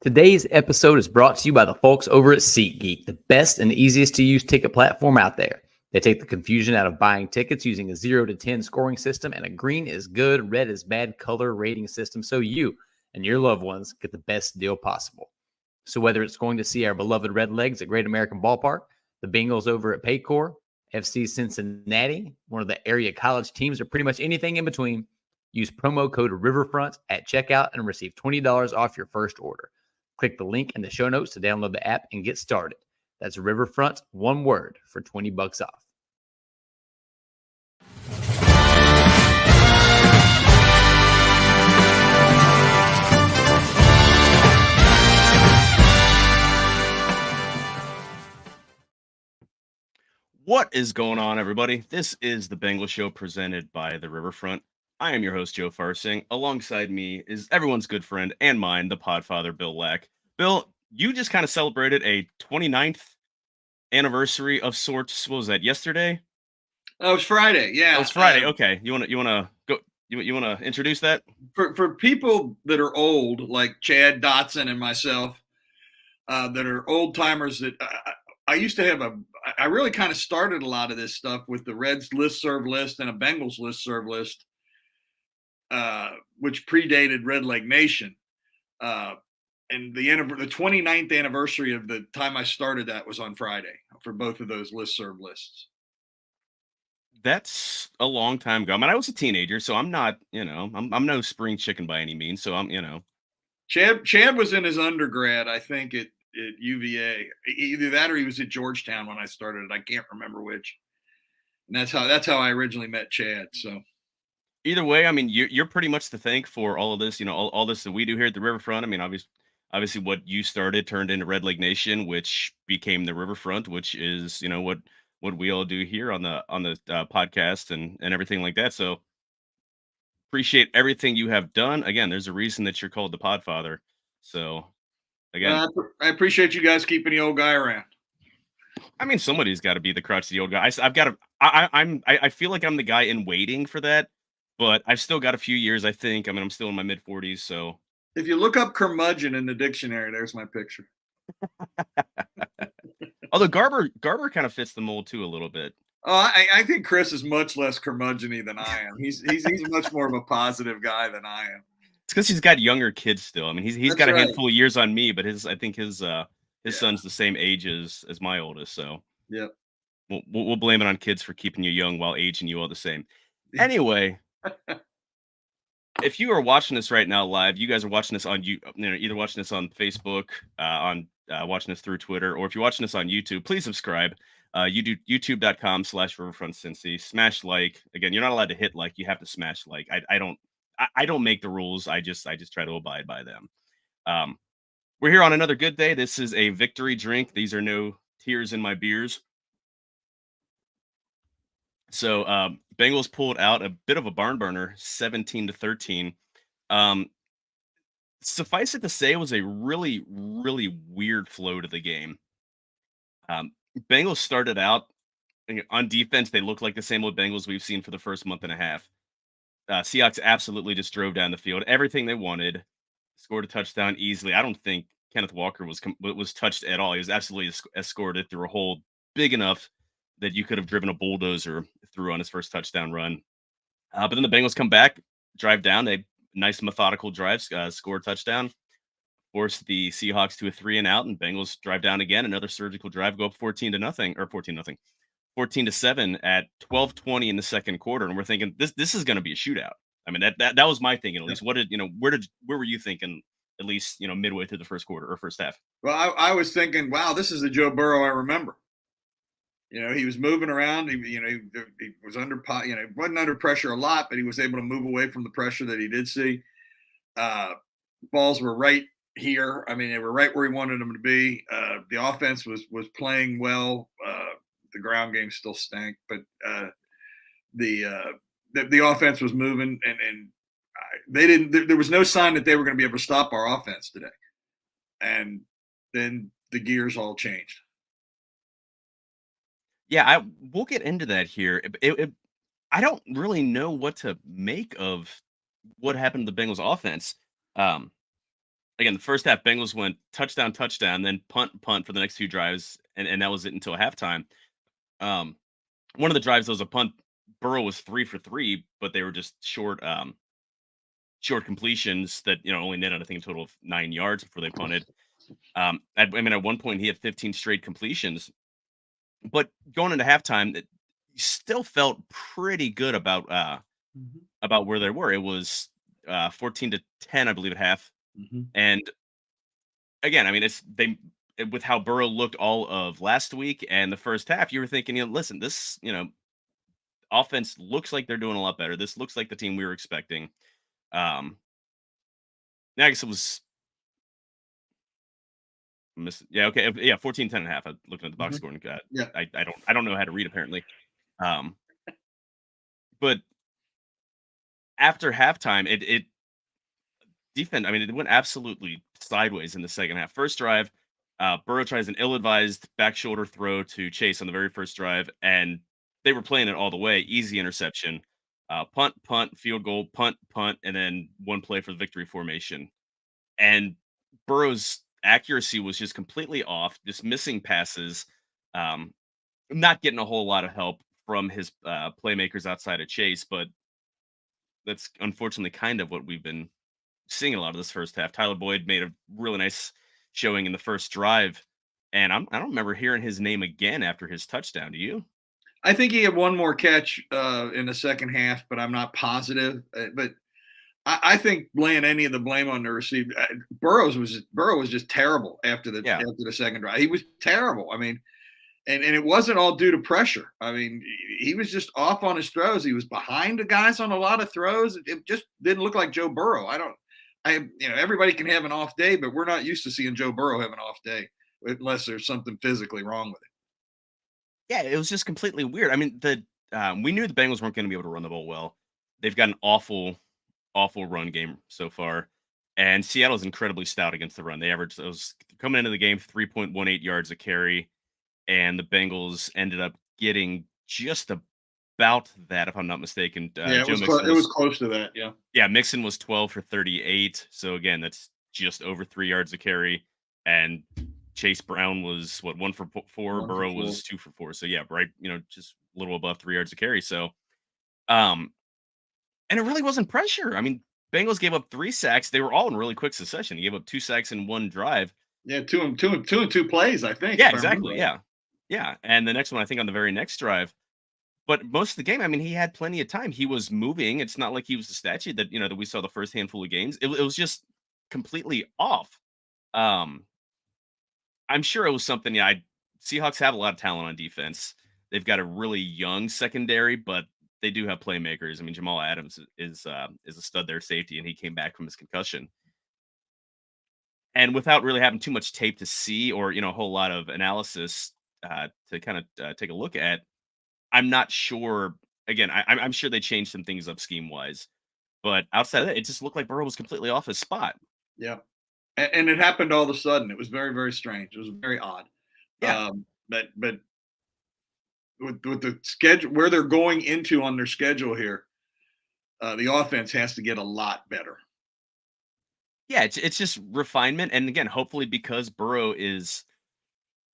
Today's episode is brought to you by the folks over at SeatGeek, the best and easiest to use ticket platform out there. They take the confusion out of buying tickets using a 0 to 10 scoring system and a green is good, red is bad color rating system so you and your loved ones get the best deal possible. So whether it's going to see our beloved Redlegs at Great American Ballpark, the Bengals over at Paycor, FC Cincinnati, one of the area college teams, or pretty much anything in between, use promo code Riverfront at checkout and receive $20 off your first order. Click the link in the show notes to download the app and get started. That's Riverfront, one word, for $20 off. What is going on, everybody? This is the Bengals Show presented by the Riverfront. I am your host, Joe Farsing. Alongside me is everyone's good friend and mine, the Podfather, Bill Lack. Bill, you just kind of celebrated a 29th anniversary of sorts. What was that, yesterday? Oh, it was Friday. Yeah, it was Friday. Okay, you want to go? You want to introduce that for people that are old, like Chad Dotson and myself, that are old timers. That I used to have I really kind of started a lot of this stuff with the Reds listserv list and a Bengals listserv list, which predated Red Leg Nation. And the 29th anniversary of the time I started that was on Friday for both of those listserv lists. That's a long time ago. I mean, I was a teenager, so I'm not, I'm no spring chicken by any means. So Chad was in his undergrad, I think, at UVA. Either that or he was at Georgetown when I started it. I can't remember which. And that's how I originally met Chad. So either way, I mean, you're pretty much to thank for all of this, all this that we do here at the Riverfront. I mean, obviously what you started turned into Red Leg Nation, which became the Riverfront, which is, what we all do here on the podcast and everything like that. So appreciate everything you have done. Again, there's a reason that you're called the Podfather. So again, I appreciate you guys keeping the old guy around. I mean, somebody's got to be the crutch, the old guy. I've got to. I feel like I'm the guy in waiting for that, but I've still got a few years. I think. I mean, I'm still in my mid 40s. So if you look up curmudgeon in the dictionary, there's my picture. Although Garber kind of fits the mold too a little bit. Oh, I think Chris is much less curmudgeon-y than I am. He's much more of a positive guy than I am. It's because he's got younger kids still. I mean, he's got a handful of years on me, but I think his son's the same age as my oldest. So yeah, we'll blame it on kids for keeping you young while aging you all the same. Anyway, if you are watching this right now live, you guys are watching this on either watching this on Facebook, on watching this through Twitter, or if you're watching this on YouTube, please subscribe. You do youtube.com/riverfrontcincy. Smash like. Again, you're not allowed to hit like. You have to smash like. I don't make the rules. I just try to abide by them. We're here on another good day. This is a victory drink. These are no tears in my beers. So Bengals pulled out a bit of a barn burner, 17-13. Suffice it to say, it was a really, really weird flow to the game. Bengals started out on defense. They looked like the same old Bengals we've seen for the first month and a half. Seahawks absolutely just drove down the field, everything they wanted, scored a touchdown easily. I don't think Kenneth Walker was touched at all. He was absolutely escorted through a hole big enough that you could have driven a bulldozer through on his first touchdown run. But then the Bengals come back, drive down. They nice methodical drives, score a touchdown, force the Seahawks to a 3-and-out, and Bengals drive down again. Another surgical drive, go up 14-7 at 12:20 in the second quarter, and we're thinking this is going to be a shootout. I mean that was my thinking at least. Where were you thinking at least midway through the first quarter or first half? Well, I was thinking, wow, this is the Joe Burrow I remember. He was moving around. He was under wasn't under pressure a lot, but he was able to move away from the pressure that he did see. Balls were right here. I mean, they were right where he wanted them to be. The offense was playing well. The ground game still stank, but the offense was moving, and they didn't. There was no sign that they were going to be able to stop our offense today. And then the gears all changed. Yeah, we'll get into that here. I don't really know what to make of what happened to the Bengals offense. again, the first half, Bengals went touchdown, touchdown, then punt, punt for the next 2 drives, and that was it until halftime. Um, one of the drives was a punt. Burrow was 3 for 3, but they were just short completions that only netted, I think, a total of 9 yards before they punted. At one point he had 15 straight completions, but going into halftime, you still felt pretty good Mhm. about where they were. It was 14-10, I believe, at half. Mhm. And again, I mean, with how Burrow looked all of last week and the first half, you were thinking, listen, this offense looks like they're doing a lot better. This looks like the team we were expecting. Um, I guess it was yeah, okay, yeah, 14-10 and a half. I'm looking at the box Mhm. score and Yeah. I don't know how to read apparently. Um, but after halftime, it defense. I mean, it went absolutely sideways in the second half. First drive, Burrow tries an ill-advised back shoulder throw to Chase on the very first drive, and they were playing it all the way. Easy interception, punt, punt, field goal, punt, punt, and then one play for the victory formation. And Burrow's accuracy was just completely off, just missing passes, um, not getting a whole lot of help from his playmakers outside of Chase, but that's unfortunately kind of what we've been seeing a lot of this first half. Tyler Boyd made a really nice showing in the first drive, and I don't remember hearing his name again after his touchdown. Do you? I think he had one more catch in the second half, but I'm not positive. But I think laying any of the blame on the receiver, Burrow was just terrible Yeah, after the second drive. He was terrible. I mean, and it wasn't all due to pressure. I mean, he was just off on his throws. He was behind the guys on a lot of throws. It just didn't look like Joe Burrow. Everybody can have an off day, but we're not used to seeing Joe Burrow have an off day unless there's something physically wrong with yeah, it was just completely weird. I mean, the we knew the Bengals weren't going to be able to run the ball well. They've got an awful run game so far, and Seattle's incredibly stout against the run. They averaged those coming into the game 3.18 yards a carry, and the Bengals ended up getting just about that, if I'm not mistaken. it. Yeah, Joe Mixon it was was close to that. Yeah. Yeah, Mixon was 12 for 38. So again, that's just over 3 yards a carry. And Chase Brown was what, 1 for 4. One for Burrow four. was 2 for 4. So yeah, right, just a little above 3 yards a carry. So um, and it really wasn't pressure. I mean, Bengals gave up 3 sacks. They were all in really quick succession. He gave up 2 sacks in one drive. Yeah, two and two plays, I think, Yeah, if I remember exactly. right. Yeah. Yeah. And the next one, I think on the very next drive. But most of the game, I mean, he had plenty of time. He was moving. It's not like he was a statue that we saw the first handful of games. It was just completely off. Um, I'm sure it was something. Yeah, Seahawks have a lot of talent on defense. They've got a really young secondary, but they do have playmakers. I mean, Jamal Adams is a stud there, safety, and he came back from his concussion. And without really having too much tape to see or a whole lot of analysis to kind of take a look at, I'm not sure. Again, I'm sure they changed some things up scheme wise, but outside of that, it just looked like Burrow was completely off his spot. Yeah. And it happened all of a sudden. It was very, very strange. It was very odd. Yeah, But with the schedule where they're going into on their schedule here, the offense has to get a lot better. yeah, it's just refinement, and again, hopefully because Burrow is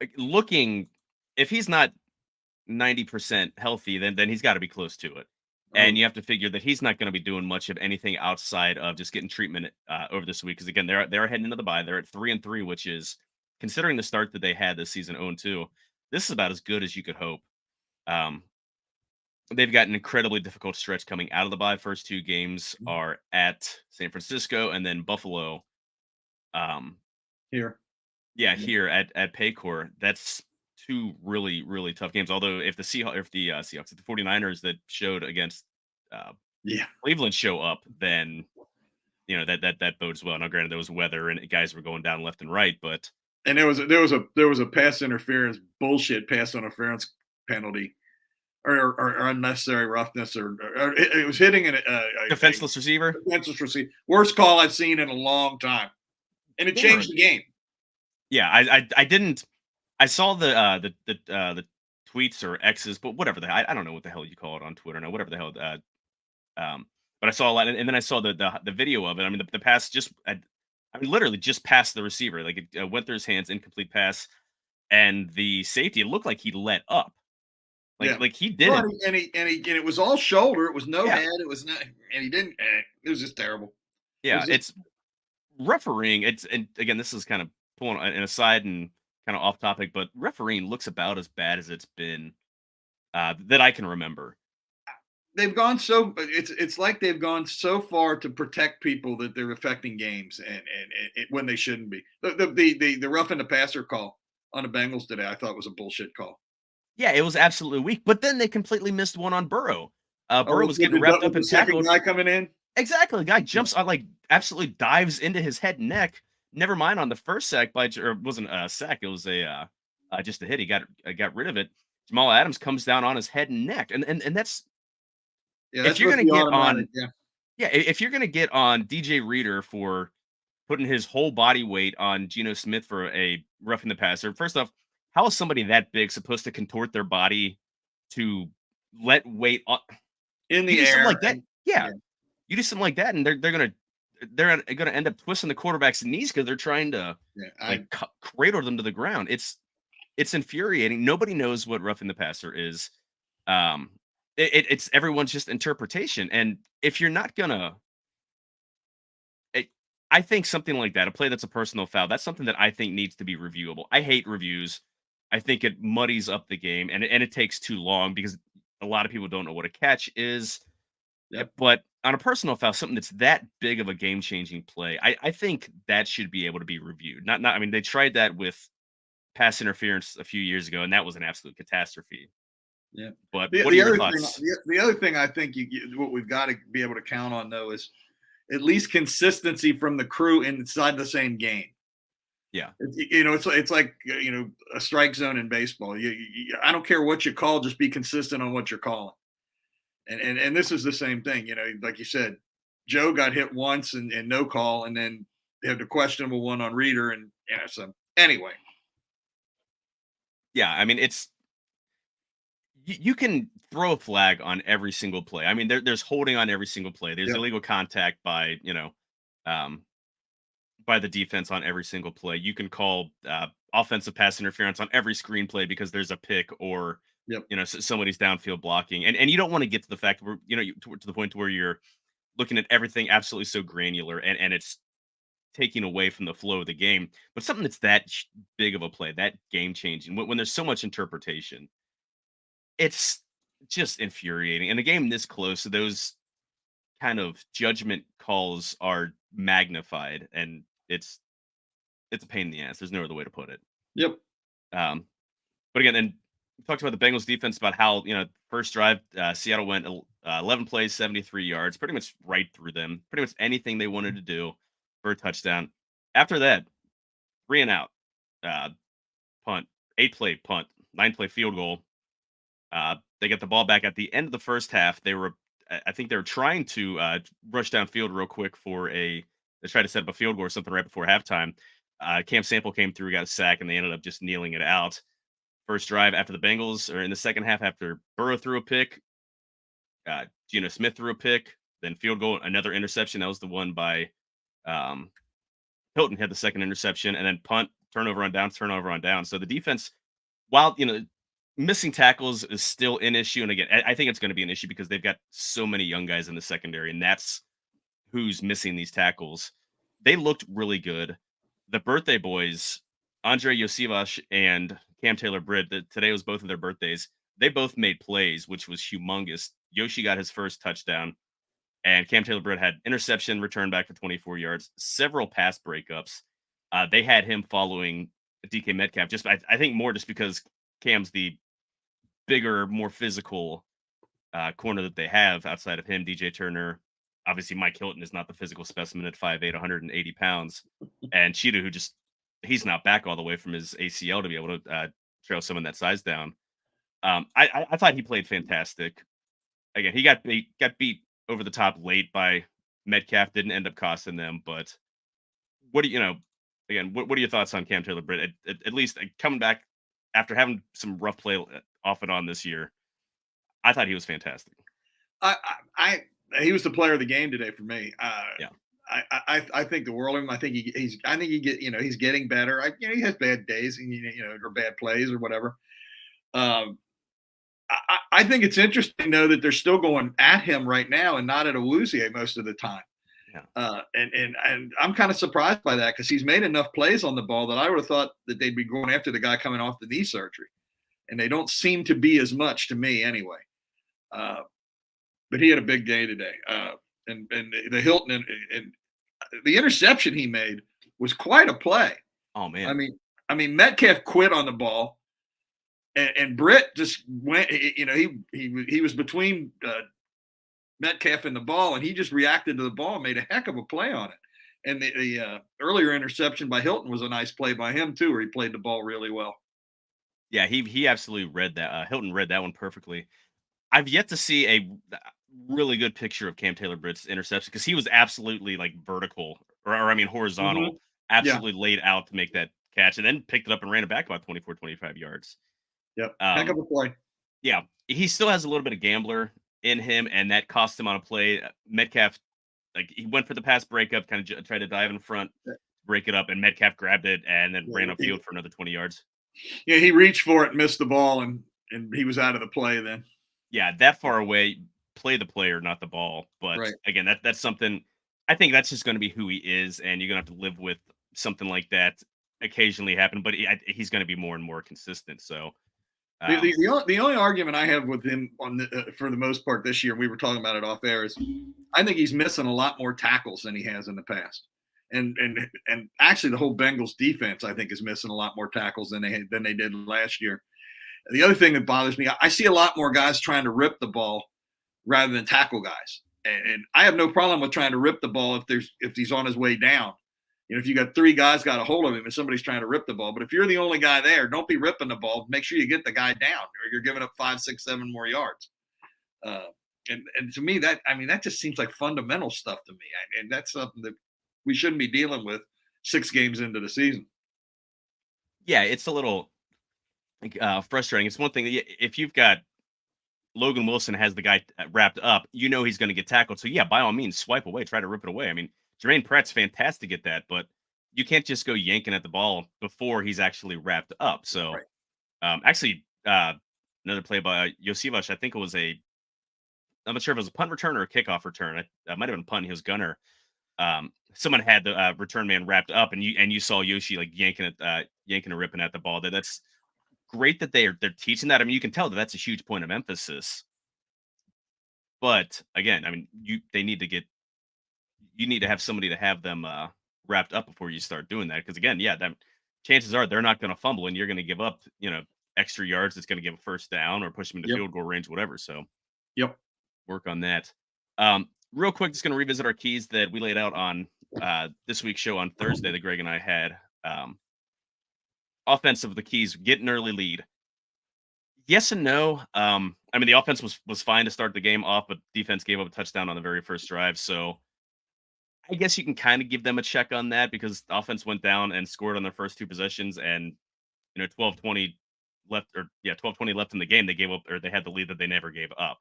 like, looking, if he's not 90% healthy, then he's got to be close to it. Oh, And you have to figure that he's not going to be doing much of anything outside of just getting treatment over this week. Because again, they're heading into the bye. They're at 3-3, which is considering the start that they had this season 0-2. This is about as good as you could hope. Um, they've got an incredibly difficult stretch coming out of the bye. First 2 games are at San Francisco and then Buffalo. Um, here. yeah, Yeah. here at Paycor, that's 2 really tough games. Although if the Seahawks, if the 49ers that showed against uh, Yeah. Cleveland show up, then that bodes well. Now, granted, there was weather and guys were going down left and right, but And there was a pass interference, bullshit pass interference penalty or unnecessary roughness or it was hitting a defenseless receiver. defenseless receiver. Worst call I've seen in a long time. And it Yeah, changed the game. yeah. I didn't. I saw the tweets or X's, but whatever I don't know what the hell you call it on Twitter now. Whatever the hell. Um, but I saw a lot, and then I saw the video of it. I mean, the pass just I mean, literally just past the receiver. Like it went through his hands, incomplete pass, and the safety. It looked like he let up. Yeah. Like he Well, didn't. and it was all shoulder. It was no Yeah, head. It was not, and he didn't. It was just terrible. It yeah. was just It's refereeing. And again, this is kind of pulling an aside and kind of off topic, but refereeing looks about as bad as it's been that I can remember. they've gone so it's like they've gone so far to protect people that they're affecting games and when they shouldn't be. The rough in the passer call on the Bengals today, I thought was a bullshit call. Yeah, it was absolutely weak. But then they completely missed one on Burrow. Oh, Burrow was getting wrapped up with the and second tackled. guy coming in. Exactly. The guy Yeah. jumps on, like, absolutely dives into his head and neck. Never mind on the first sack or it wasn't a sack. It was just a hit. He got rid of it. Jamal Adams comes down on his head and neck, and that's Yeah, if that's you're supposed gonna to be get automatic. on, Yeah, yeah, if you're gonna get on DJ Reader for putting his whole body weight on Geno Smith for a roughing the passer. First off, how is somebody that big supposed to contort their body to let weight on? in You the do something air like that, and yeah. yeah, You do something like that, and they're gonna end up twisting the quarterback's knees because they're trying to yeah. like cradle them to the ground. It's infuriating. Nobody knows what roughing the passer is. Um, it's everyone's just interpretation. And if you're not gonna, it, I think something like that, a play that's a personal foul, that's something that I think needs to be reviewable. I hate reviews. I think it muddies up the game, and it takes too long because a lot of people don't know what a catch is. Yep. But on a personal foul, something that's that big of a game changing play, I think that should be able to be reviewed. Not I mean, they tried that with pass interference a few years ago, and that was an absolute catastrophe. Yeah. But The, what are the your other thing, thoughts? the other thing I think what we've got to be able to count on though is at least consistency from the crew inside the same game. Yeah. It's like a strike zone in baseball. I don't care what you call, just be consistent on what you're calling. And this is the same thing. Like you said, Joe got hit once and no call, and then they had the questionable one on Reader, and so anyway. Yeah. I mean, you can throw a flag on every single play. I mean, there's holding on every single play. There's Yeah. illegal contact um, by the defense on every single play. You can call offensive pass interference on every screenplay because there's a pick or Yep. somebody's downfield blocking, and you don't want to get to the fact where to the point where you're looking at everything absolutely so granular and it's taking away from the flow of the game. But something that's that big of a play, that game changing, when there's so much interpretation, it's just infuriating. And a game this close, those kind of judgment calls are magnified, and it's a pain in the ass. There's no other way to put it. Yep. Um, but again, and we talked about the Bengals defense, about how first drive, Seattle went 11 plays, 73 yards, pretty much right through them. Pretty much anything they wanted to do for a touchdown. After that, 3 and out, uh, punt, 8-play punt, 9-play field goal. They get the ball back at the end of the first half. I think they were trying to rush downfield real quick they tried to set up a field goal or something right before halftime. Cam Sample came through, got a sack, and they ended up just kneeling it out. First drive after the Bengals, or in the second half after Burrow threw a pick, Geno Smith threw a pick, then field goal, another interception. That was the one by Hilton had the second interception, and then punt, turnover on down, turnover on down. So the defense, while missing tackles is still an issue, and again, I think it's going to be an issue because they've got so many young guys in the secondary, and that's who's missing these tackles. They looked really good. The birthday boys, Andre Yosivas and Cam Taylor-Britt, today was both of their birthdays. They both made plays, which was humongous. Yoshi got his first touchdown, and Cam Taylor-Britt had interception, return back for 24 yards, several pass breakups. They had him following DK Metcalf, I think more just because Cam's the bigger, more physical corner that they have outside of him. DJ Turner, obviously Mike Hilton is not the physical specimen at 5'8", 180 pounds. And Cheetah, he's not back all the way from his ACL to be able to trail someone that size down. I thought he played fantastic. Again, he got beat over the top late by Metcalf, didn't end up costing them. But what do again, what are your thoughts on Cam Taylor-Britt? At least coming back after having some rough play off and on this year, I thought he was fantastic. He was the player of the game today for me. Yeah. I think the world of him. I think he's getting better. He has bad days and or bad plays or whatever. I think it's interesting though that they're still going at him right now and not at Awuzie most of the time. Yeah. And I'm kind of surprised by that because he's made enough plays on the ball that I would have thought that they'd be going after the guy coming off the knee surgery, and they don't seem to be as much to me anyway. But he had a big day today, and the Hilton and the interception he made was quite a play. Oh man. I mean Metcalf quit on the ball. And Britt just went, he was between Metcalf and the ball, and he just reacted to the ball and made a heck of a play on it. And the earlier interception by Hilton was a nice play by him, too, where he played the ball really well. Yeah, he absolutely read that. Hilton read that one perfectly. I've yet to see a really good picture of Cam Taylor-Britt's interception because he was absolutely like vertical, or I mean horizontal, absolutely laid out to make that catch, and then picked it up and ran it back about 24, 25 yards. Yep. Heck of a play. Yeah. He still has a little bit of gambler in him, and that cost him on a play. Metcalf, like he went for the pass breakup, kind of tried to dive in front, break it up, and Metcalf grabbed it and then ran upfield for another 20 yards. Yeah, he reached for it, missed the ball, and he was out of the play then. Yeah, that far away, play the player, not the ball. But again, that's something, I think that's just going to be who he is, and you're going to have to live with something like that occasionally happen, but he's going to be more and more consistent. So the only argument I have with him for the most part this year, we were talking about it off air, is I think he's missing a lot more tackles than he has in the past, and actually the whole Bengals defense I think is missing a lot more tackles than they did last year. The other thing that bothers me, I see a lot more guys trying to rip the ball rather than tackle guys, and I have no problem with trying to rip the ball if he's on his way down. If you got three guys got a hold of him and somebody's trying to rip the ball, but if you're the only guy there, don't be ripping the ball. Make sure you get the guy down, or you're giving up 5, 6, 7 more yards. And to me, that just seems like fundamental stuff to me, and that's something that we shouldn't be dealing with 6 games into the season. Yeah, it's a little frustrating. It's one thing that if you've got Logan Wilson has the guy wrapped up, he's going to get tackled. So yeah, by all means, swipe away, try to rip it away. I mean, Jermaine Pratt's fantastic at that, but you can't just go yanking at the ball before he's actually wrapped up. So, actually, another play by Josivas, I think it was I'm not sure if it was a punt return or a kickoff return. It might have been punt. He was gunner. Someone had the return man wrapped up, and you saw Yoshi like yanking and ripping at the ball. That's great that they're teaching that. I mean, you can tell that's a huge point of emphasis. But again, I mean, you need to have somebody to have them wrapped up before you start doing that. Because again, chances are they're not going to fumble, and you're going to give up, extra yards. That's going to give a first down or push them into field goal range, whatever. So, work on that. Real quick, just going to revisit our keys that we laid out on this week's show on Thursday that Greg and I had. Offensive, the keys: get an early lead. Yes and no. I mean, the offense was fine to start the game off, but defense gave up a touchdown on the very first drive. So I guess you can kind of give them a check on that because the offense went down and scored on their first 2 possessions, and 12-20 left, 12-20 left in the game. They gave up, or they had the lead that they never gave up.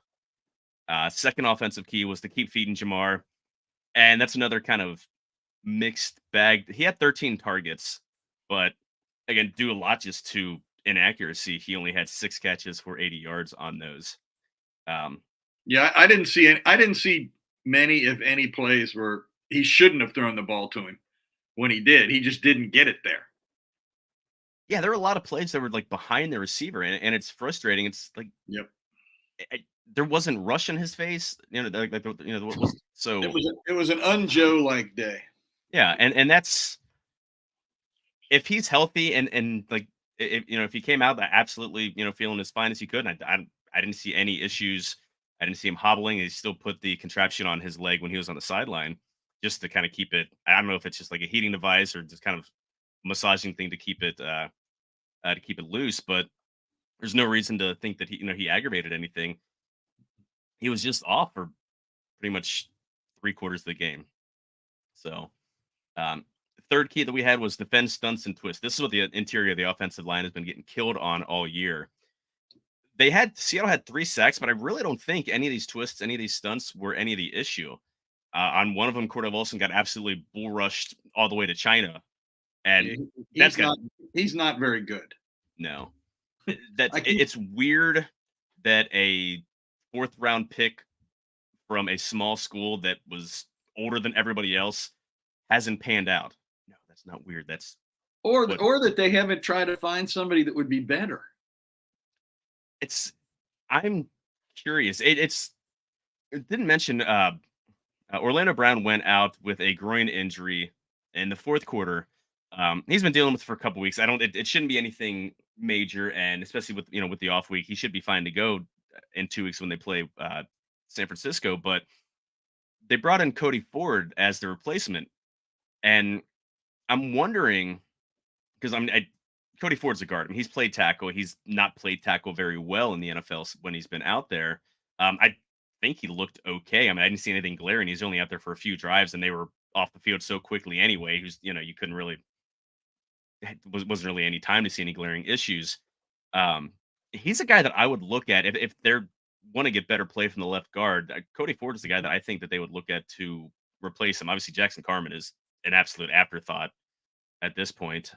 Second offensive key was to keep feeding Jamar, and that's another kind of mixed bag. He had 13 targets, but again, due a lot just to inaccuracy. He only had 6 catches for 80 yards on those. I didn't see many, if any, plays where he shouldn't have thrown the ball to him. When he did, he just didn't get it there. Yeah, there were a lot of plays that were like behind the receiver, and it's frustrating. It's like, there wasn't rush in his face. So it was an un-Joe like day. Yeah, and that's if he's healthy and like if he came out absolutely feeling as fine as he could, and I didn't see any issues. I didn't see him hobbling. He still put the contraption on his leg when he was on the sideline, just to kind of keep it. I don't know if it's just like a heating device or just kind of massaging thing to keep it loose. But there's no reason to think that he aggravated anything. He was just off for pretty much 3/4 of the game. So, third key that we had was defend stunts and twists. This is what the interior of the offensive line has been getting killed on all year. Seattle had 3 sacks, but I really don't think any of these twists, any of these stunts were any of the issue. On one of them, Cordell Wilson got absolutely bull rushed all the way to China, and He's not very good. no. Like It's weird that a fourth round pick from a small school that was older than everybody else hasn't panned out. No, that's not weird. That's or what that they haven't tried to find somebody that would be better. it's. I'm curious. It didn't mention Orlando Brown went out with a groin injury in the fourth quarter. He's been dealing with it for a couple weeks. It shouldn't be anything major, and especially with with the off week, he should be fine to go in 2 weeks when they play San Francisco. But they brought in Cody Ford as the replacement, and I'm wondering because Cody Ford's a guard. I mean, he's played tackle. He's not played tackle very well in the NFL when he's been out there. I think he looked okay. I mean, I didn't see anything glaring. He's only out there for a few drives, and they were off the field so quickly anyway. You couldn't really wasn't really any time to see any glaring issues. He's a guy that I would look at if they're want to get better play from the left guard. Cody Ford is the guy that I think that they would look at to replace him. Obviously, Jackson Carman is an absolute afterthought at this point.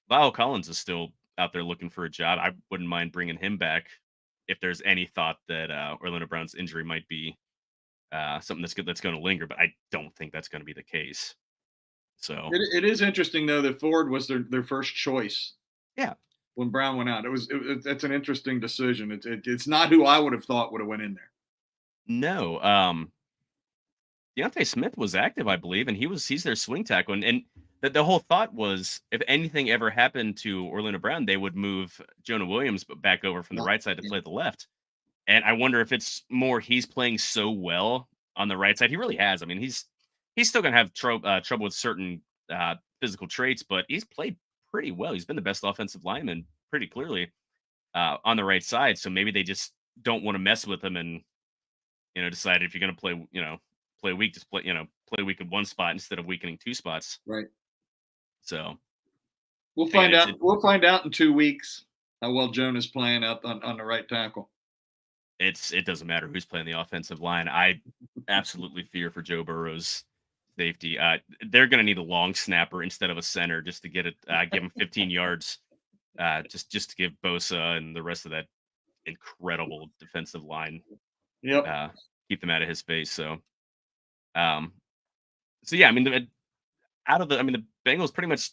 Lyle Collins is still out there looking for a job. I wouldn't mind bringing him back if there's any thought that Orlando Brown's injury might be something that's going to linger, but I don't think that's going to be the case. So it is interesting though that Ford was their first choice. Yeah, when Brown went out, that's an interesting decision. It's not who I would have thought would have went in there. No, Deontay Smith was active, I believe, and he's their swing tackle, and the whole thought was if anything ever happened to Orlando Brown, they would move Jonah Williams back over from the right side to play the left. And I wonder if it's more he's playing so well on the right side. He really has. I mean, he's still going to have trouble with certain physical traits, but he's played pretty well. He's been the best offensive lineman pretty clearly on the right side. So maybe they just don't want to mess with him and, decide if you're going to play weak, just play weak in one spot instead of weakening two spots. Right. So we'll find out. We'll find out in 2 weeks how well Jonah's playing out on the right tackle. It doesn't matter who's playing the offensive line. I absolutely fear for Joe Burrow's safety. They're going to need a long snapper instead of a center just to get it, give him 15 yards, just to give Bosa and the rest of that incredible defensive line, keep them out of his face. So yeah, I mean, the Bengals pretty much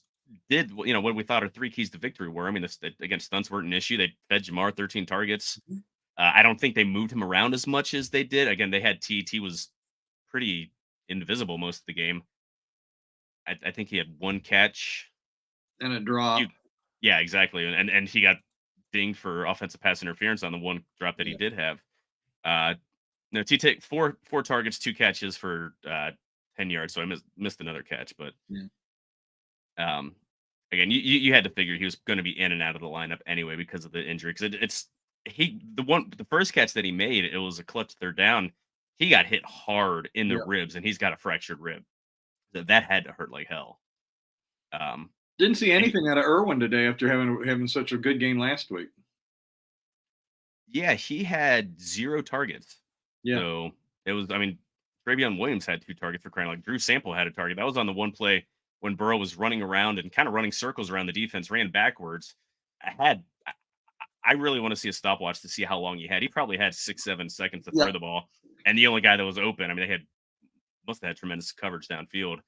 did what we thought our 3 keys to victory were. I mean, again, stunts weren't an issue. They fed Jamar 13 targets. I don't think they moved him around as much as they did. Again, they had T was pretty invisible most of the game. I think he had 1 catch and a drop. Yeah, exactly. And he got dinged for offensive pass interference on the 1 drop that he did have. T take 4 targets, 2 catches for 10 yards. So I missed another catch, but again, you had to figure he was going to be in and out of the lineup anyway because of the injury. Because the first catch that he made, it was a clutch third down. He got hit hard in the ribs, and he's got a fractured rib. So that had to hurt like hell. Didn't see anything out of Irwin today after having such a good game last week. Yeah, he had 0 targets. Yeah. So it was, Travion Williams had 2 targets for crying. Like Drew Sample had a target. That was on the one play when Burrow was running around and kind of running circles around the defense, ran backwards. I really want to see a stopwatch to see how long he had. He probably had 6-7 seconds to throw the ball. And the only guy that was open, they must have had tremendous coverage downfield,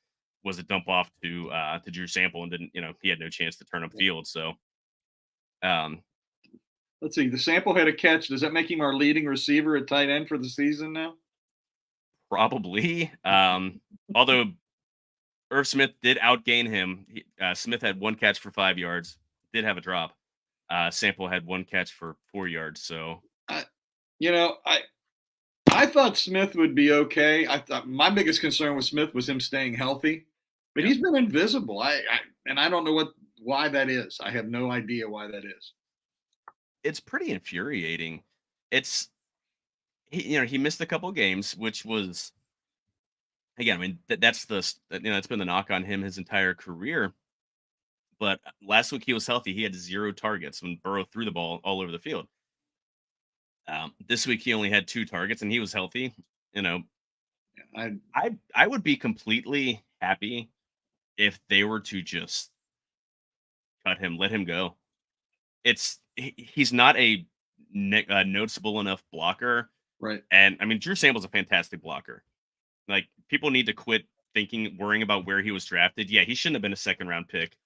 was a dump off to Drew Sample, and didn't, he had no chance to turn upfield. So let's see. The Sample had a catch. Does that make him our leading receiver at tight end for the season now? Probably. Although Irv Smith did outgain him. Smith had 1 catch for 5 yards, did have a drop. Sample had 1 catch for 4 yards. So, I thought Smith would be okay. I thought my biggest concern with Smith was him staying healthy, but he's been invisible. I don't know why that is. I have no idea why that is. It's pretty infuriating. He missed a couple games, which was, again, that's that's been the knock on him his entire career. But last week he was healthy. He had 0 targets when Burrow threw the ball all over the field. This week he only had 2 targets and he was healthy. I would be completely happy if they were to just cut him, let him go. He's not a noticeable enough blocker, right. and I mean Drew Sample's a fantastic blocker. Like people need to quit worrying about where he was drafted. Yeah, he shouldn't have been a second round pick.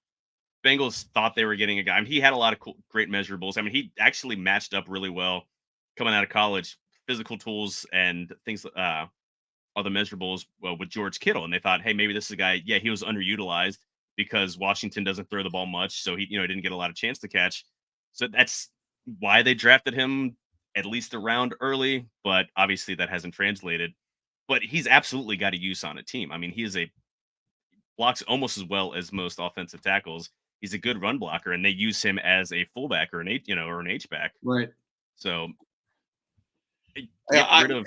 Bengals thought they were getting a guy. I mean, he had a lot of great measurables. I mean, he actually matched up really well coming out of college, physical tools and things, all the measurables with George Kittle. And they thought, hey, maybe this is a guy. Yeah, he was underutilized because Washington doesn't throw the ball much, so he didn't get a lot of chance to catch. So that's why they drafted him at least a round early. But obviously that hasn't translated. But he's absolutely got a use on a team. I mean, blocks almost as well as most offensive tackles. He's a good run blocker, and they use him as a fullback or an H back. Right. So get rid of.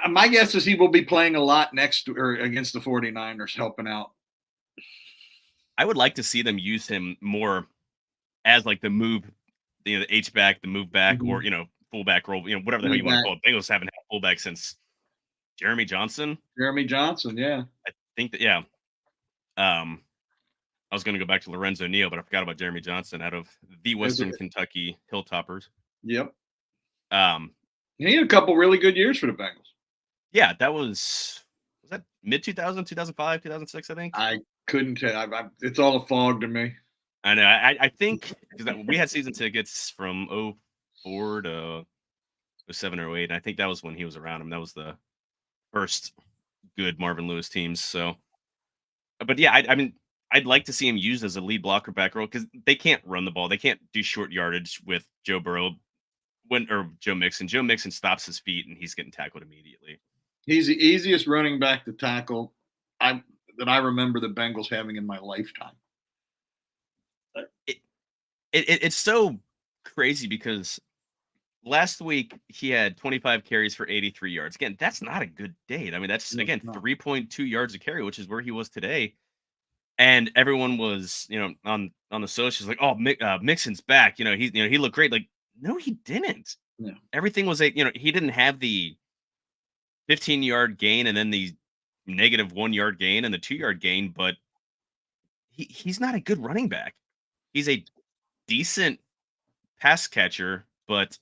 My guess is he will be playing a lot against the 49ers, helping out. I would like to see them use him more as like the move, the H back, the move back, or fullback role, whatever the hell you want to call it. Bengals haven't had fullback since Jeremy Johnson. Yeah. I think that, yeah. I was going to go back to Lorenzo Neal, but I forgot about Jeremy Johnson out of the Western Kentucky Hilltoppers. Yep. He had a couple really good years for the Bengals. Yeah, that was that mid 2000, 2005, 2006, I think? I couldn't tell. It's all a fog to me. I know. I think because we had season tickets from 04 to 07 or 08, and I think that was when he was around him. That was the first good Marvin Lewis teams. So, but yeah, I mean, I'd like to see him used as a lead blocker back row because they can't run the ball. They can't do short yardage with Joe Burrow or Joe Mixon. Joe Mixon stops his feet and he's getting tackled immediately. He's the easiest running back to tackle that I remember the Bengals having in my lifetime. It's so crazy because last week he had 25 carries for 83 yards. Again, that's not a good day. I mean, that's 3.2 yards a carry, which is where he was today. And everyone was, on the socials like, oh, Mixon's back. He looked great. Like, no, he didn't. No. Everything was he didn't have the 15-yard gain and then the negative 1 yard gain and the 2 yard gain, but he's not a good running back. He's a decent pass catcher, but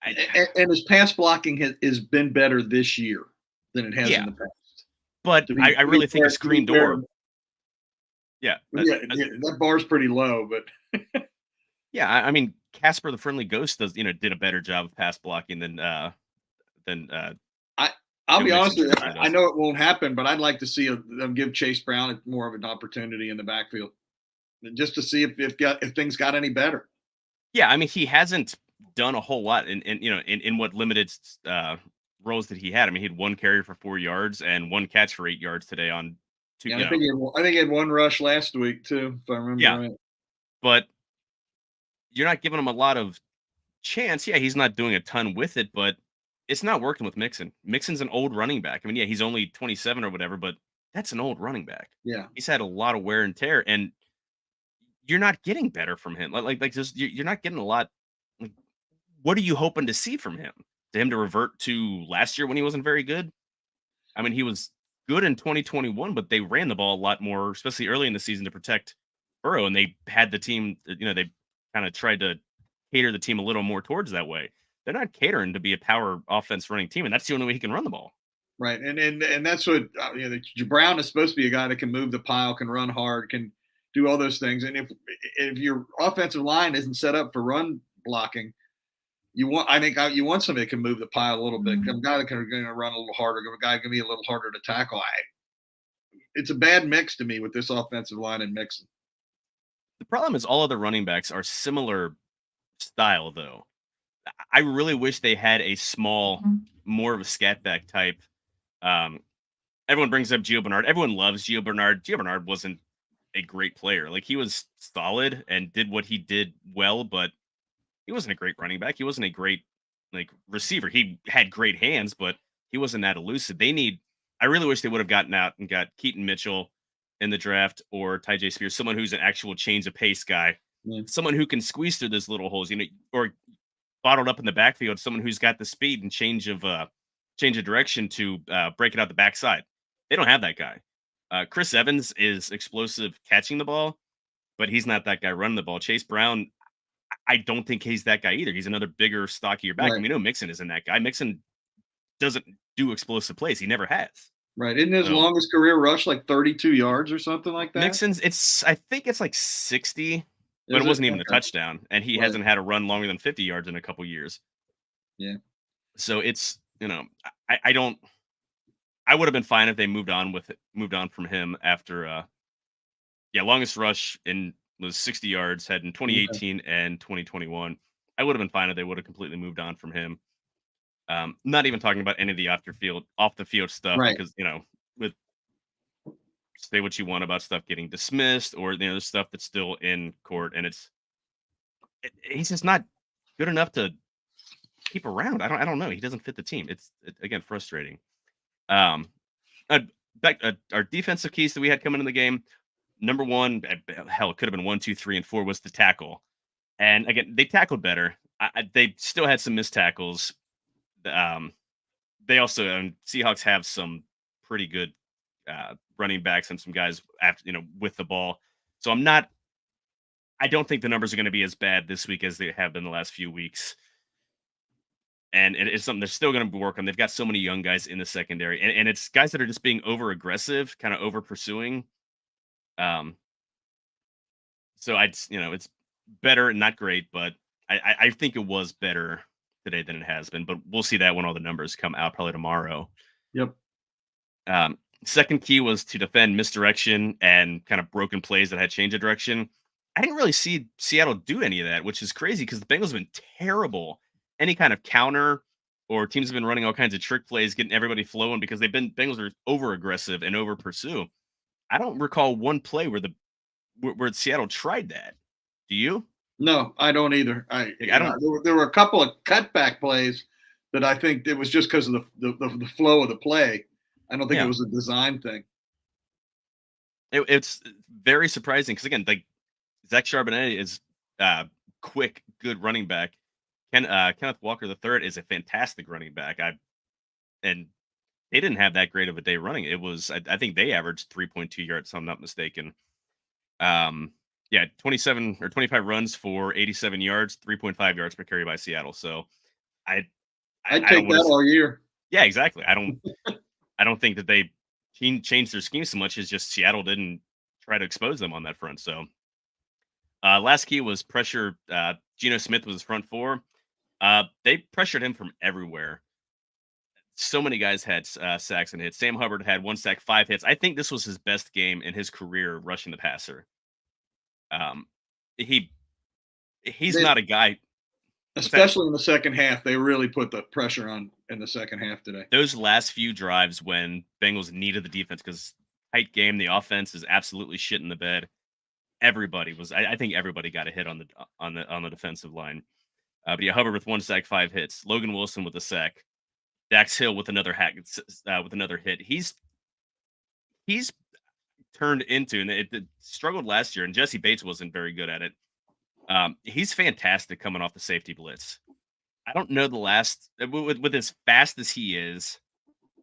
and his pass blocking has been better this year than it has in the past. But I really think a screen door. Yeah, that bar's pretty low, but yeah, I mean Casper the Friendly Ghost did a better job of pass blocking than I'll be honest with you. I know it won't happen, but I'd like to see them give Chase Brown more of an opportunity in the backfield, just to see if things got any better. Yeah, I mean he hasn't done a whole lot in what limited roles that he had. I mean he had one carry for 4 yards and one catch for 8 yards today on two. Yeah, I think he had one rush last week too, if I remember right. But you're not giving him a lot of chance. Yeah, he's not doing a ton with it, but it's not working with Mixon. Mixon's an old running back. I mean, yeah, he's only 27 or whatever, but that's an old running back. Yeah, he's had a lot of wear and tear, and you're not getting better from him. Like just you're not getting a lot. Like, what are you hoping to see from him? To him to revert to last year when he wasn't very good? I mean, he was good in 2021, but they ran the ball a lot more, especially early in the season to protect Burrow, and they had the team. They kind of tried to cater the team a little more towards that way. They're not catering to be a power offense running team, and that's the only way he can run the ball. Right, and that's what Brown is supposed to be, a guy that can move the pile, can run hard, can do all those things. And if your offensive line isn't set up for run blocking, you want somebody that can move the pile a little bit. A guy that can run a little harder, a guy that can be a little harder to tackle. It's a bad mix to me with this offensive line and Mixon. The problem is all of the running backs are similar style, though. I really wish they had a small, more of a scat back type. Everyone brings up Gio Bernard. Everyone loves Gio Bernard. Gio Bernard wasn't a great player. Like, he was solid and did what he did well, but he wasn't a great running back. He wasn't a great receiver. He had great hands, but he wasn't that elusive. I really wish they would have gotten out and got Keaton Mitchell in the draft or Tyjae Spears, someone who's an actual change of pace guy, someone who can squeeze through those little holes, or bottled up in the backfield, someone who's got the speed and change of change of direction to break it out the backside. They don't have that guy. Chris Evans is explosive catching the ball, but he's not that guy running the ball. Chase Brown, I don't think he's that guy either. He's another bigger, stockier back. Right. And we know Mixon isn't that guy. Mixon doesn't do explosive plays. He never has. Right. Isn't his So, longest career rush like 32 yards or something like that? Mixon's, I think it's like 60, but Is it wasn't even Okay. a touchdown. And he Right. hasn't had a run longer than 50 yards in a couple years. Yeah. So it's, I would have been fine if they moved on from him after longest rush was 60 yards, had in 2018 and 2021. I would have been fine if they would have completely moved on from him. Not even talking about any of the off the field stuff, Right. because with say what you want about stuff getting dismissed or there's stuff that's still in court, and he's just not good enough to keep around. I don't know. He doesn't fit the team. It's again frustrating. Our defensive keys that we had coming in the game. Number one, hell, it could have been 1, 2, 3, and 4 was the tackle. And again, they tackled better. They still had some missed tackles. They also Seahawks have some pretty good running backs and some guys with the ball. So I don't think the numbers are going to be as bad this week as they have been the last few weeks. And it's something they're still going to be working on. They've got so many young guys in the secondary, and it's guys that are just being over aggressive, kind of over pursuing. So it's better and not great, but I think it was better today than it has been. But we'll see that when all the numbers come out, probably tomorrow. Yep. Second key was to defend misdirection and kind of broken plays that had change of direction. I didn't really see Seattle do any of that, which is crazy because the Bengals have been terrible. Any kind of counter or teams have been running all kinds of trick plays, getting everybody flowing because Bengals are over aggressive and over pursue. I don't recall one play where Seattle tried that. Do you? No, I don't either. I don't. There were a couple of cutback plays that I think it was just because of the flow of the play. I don't think it was a design thing. It's very surprising because again, like Zach Charbonnet is quick, good running back. Kenneth Walker III is a fantastic running back. And they didn't have that great of a day running. It was I think they averaged 3.2 yards, if I'm not mistaken. 27 or 25 runs for 87 yards, 3.5 yards per carry by Seattle. So I'd take that all year. Yeah, exactly. I don't think that they changed their scheme so much as just Seattle didn't try to expose them on that front. So last key was pressure. Geno Smith was front four. They pressured him from everywhere. So many guys had sacks and hits. Sam Hubbard had 1 sack, 5 hits. I think this was his best game in his career rushing the passer. He's not a guy. Especially in the second half, they really put the pressure on in the second half today. Those last few drives when Bengals needed the defense because tight game, the offense is absolutely shit in the bed. Everybody was. I think everybody got a hit on the defensive line. But yeah, Hubbard with 1 sack, 5 hits. Logan Wilson with a sack. Dax Hill with another hit. He's turned into, and it struggled last year, and Jesse Bates wasn't very good at it. He's fantastic coming off the safety blitz. I don't know the last with as fast as he is.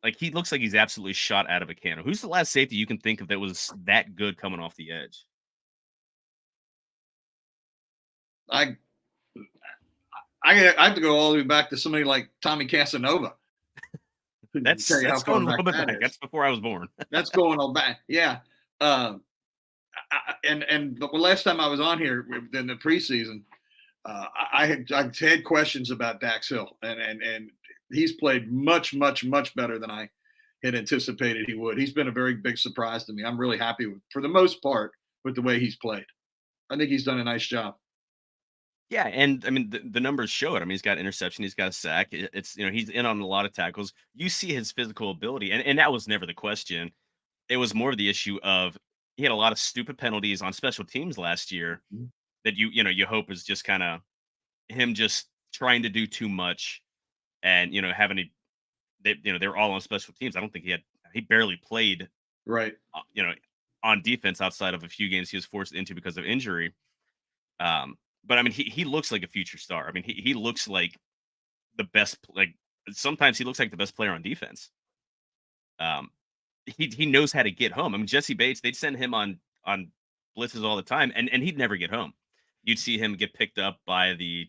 Like he looks like he's absolutely shot out of a cannon. Who's the last safety you can think of that was that good coming off the edge? I have to go all the way back to somebody like Tommy Casanova. That's going a little bit back. That's before I was born. That's going all back. Yeah. And the last time I was on here in the preseason, I had questions about Dax Hill, and he's played much better than I had anticipated he would. He's been a very big surprise to me. I'm really happy for the most part with the way he's played. I think he's done a nice job. Yeah, and I mean the numbers show it. I mean, he's got interception, he's got a sack. It's he's in on a lot of tackles. You see his physical ability, and that was never the question. It was more of the issue of he had a lot of stupid penalties on special teams last year that you hope is just kind of him just trying to do too much, and they're all on special teams. I don't think he barely played right. On defense outside of a few games he was forced into because of injury. But I mean, he looks like a future star. I mean, he looks like the best, like sometimes he looks like the best player on defense. He knows how to get home. I mean, Jesse Bates, they'd send him on blitzes all the time, and he'd never get home. You'd see him get picked up by the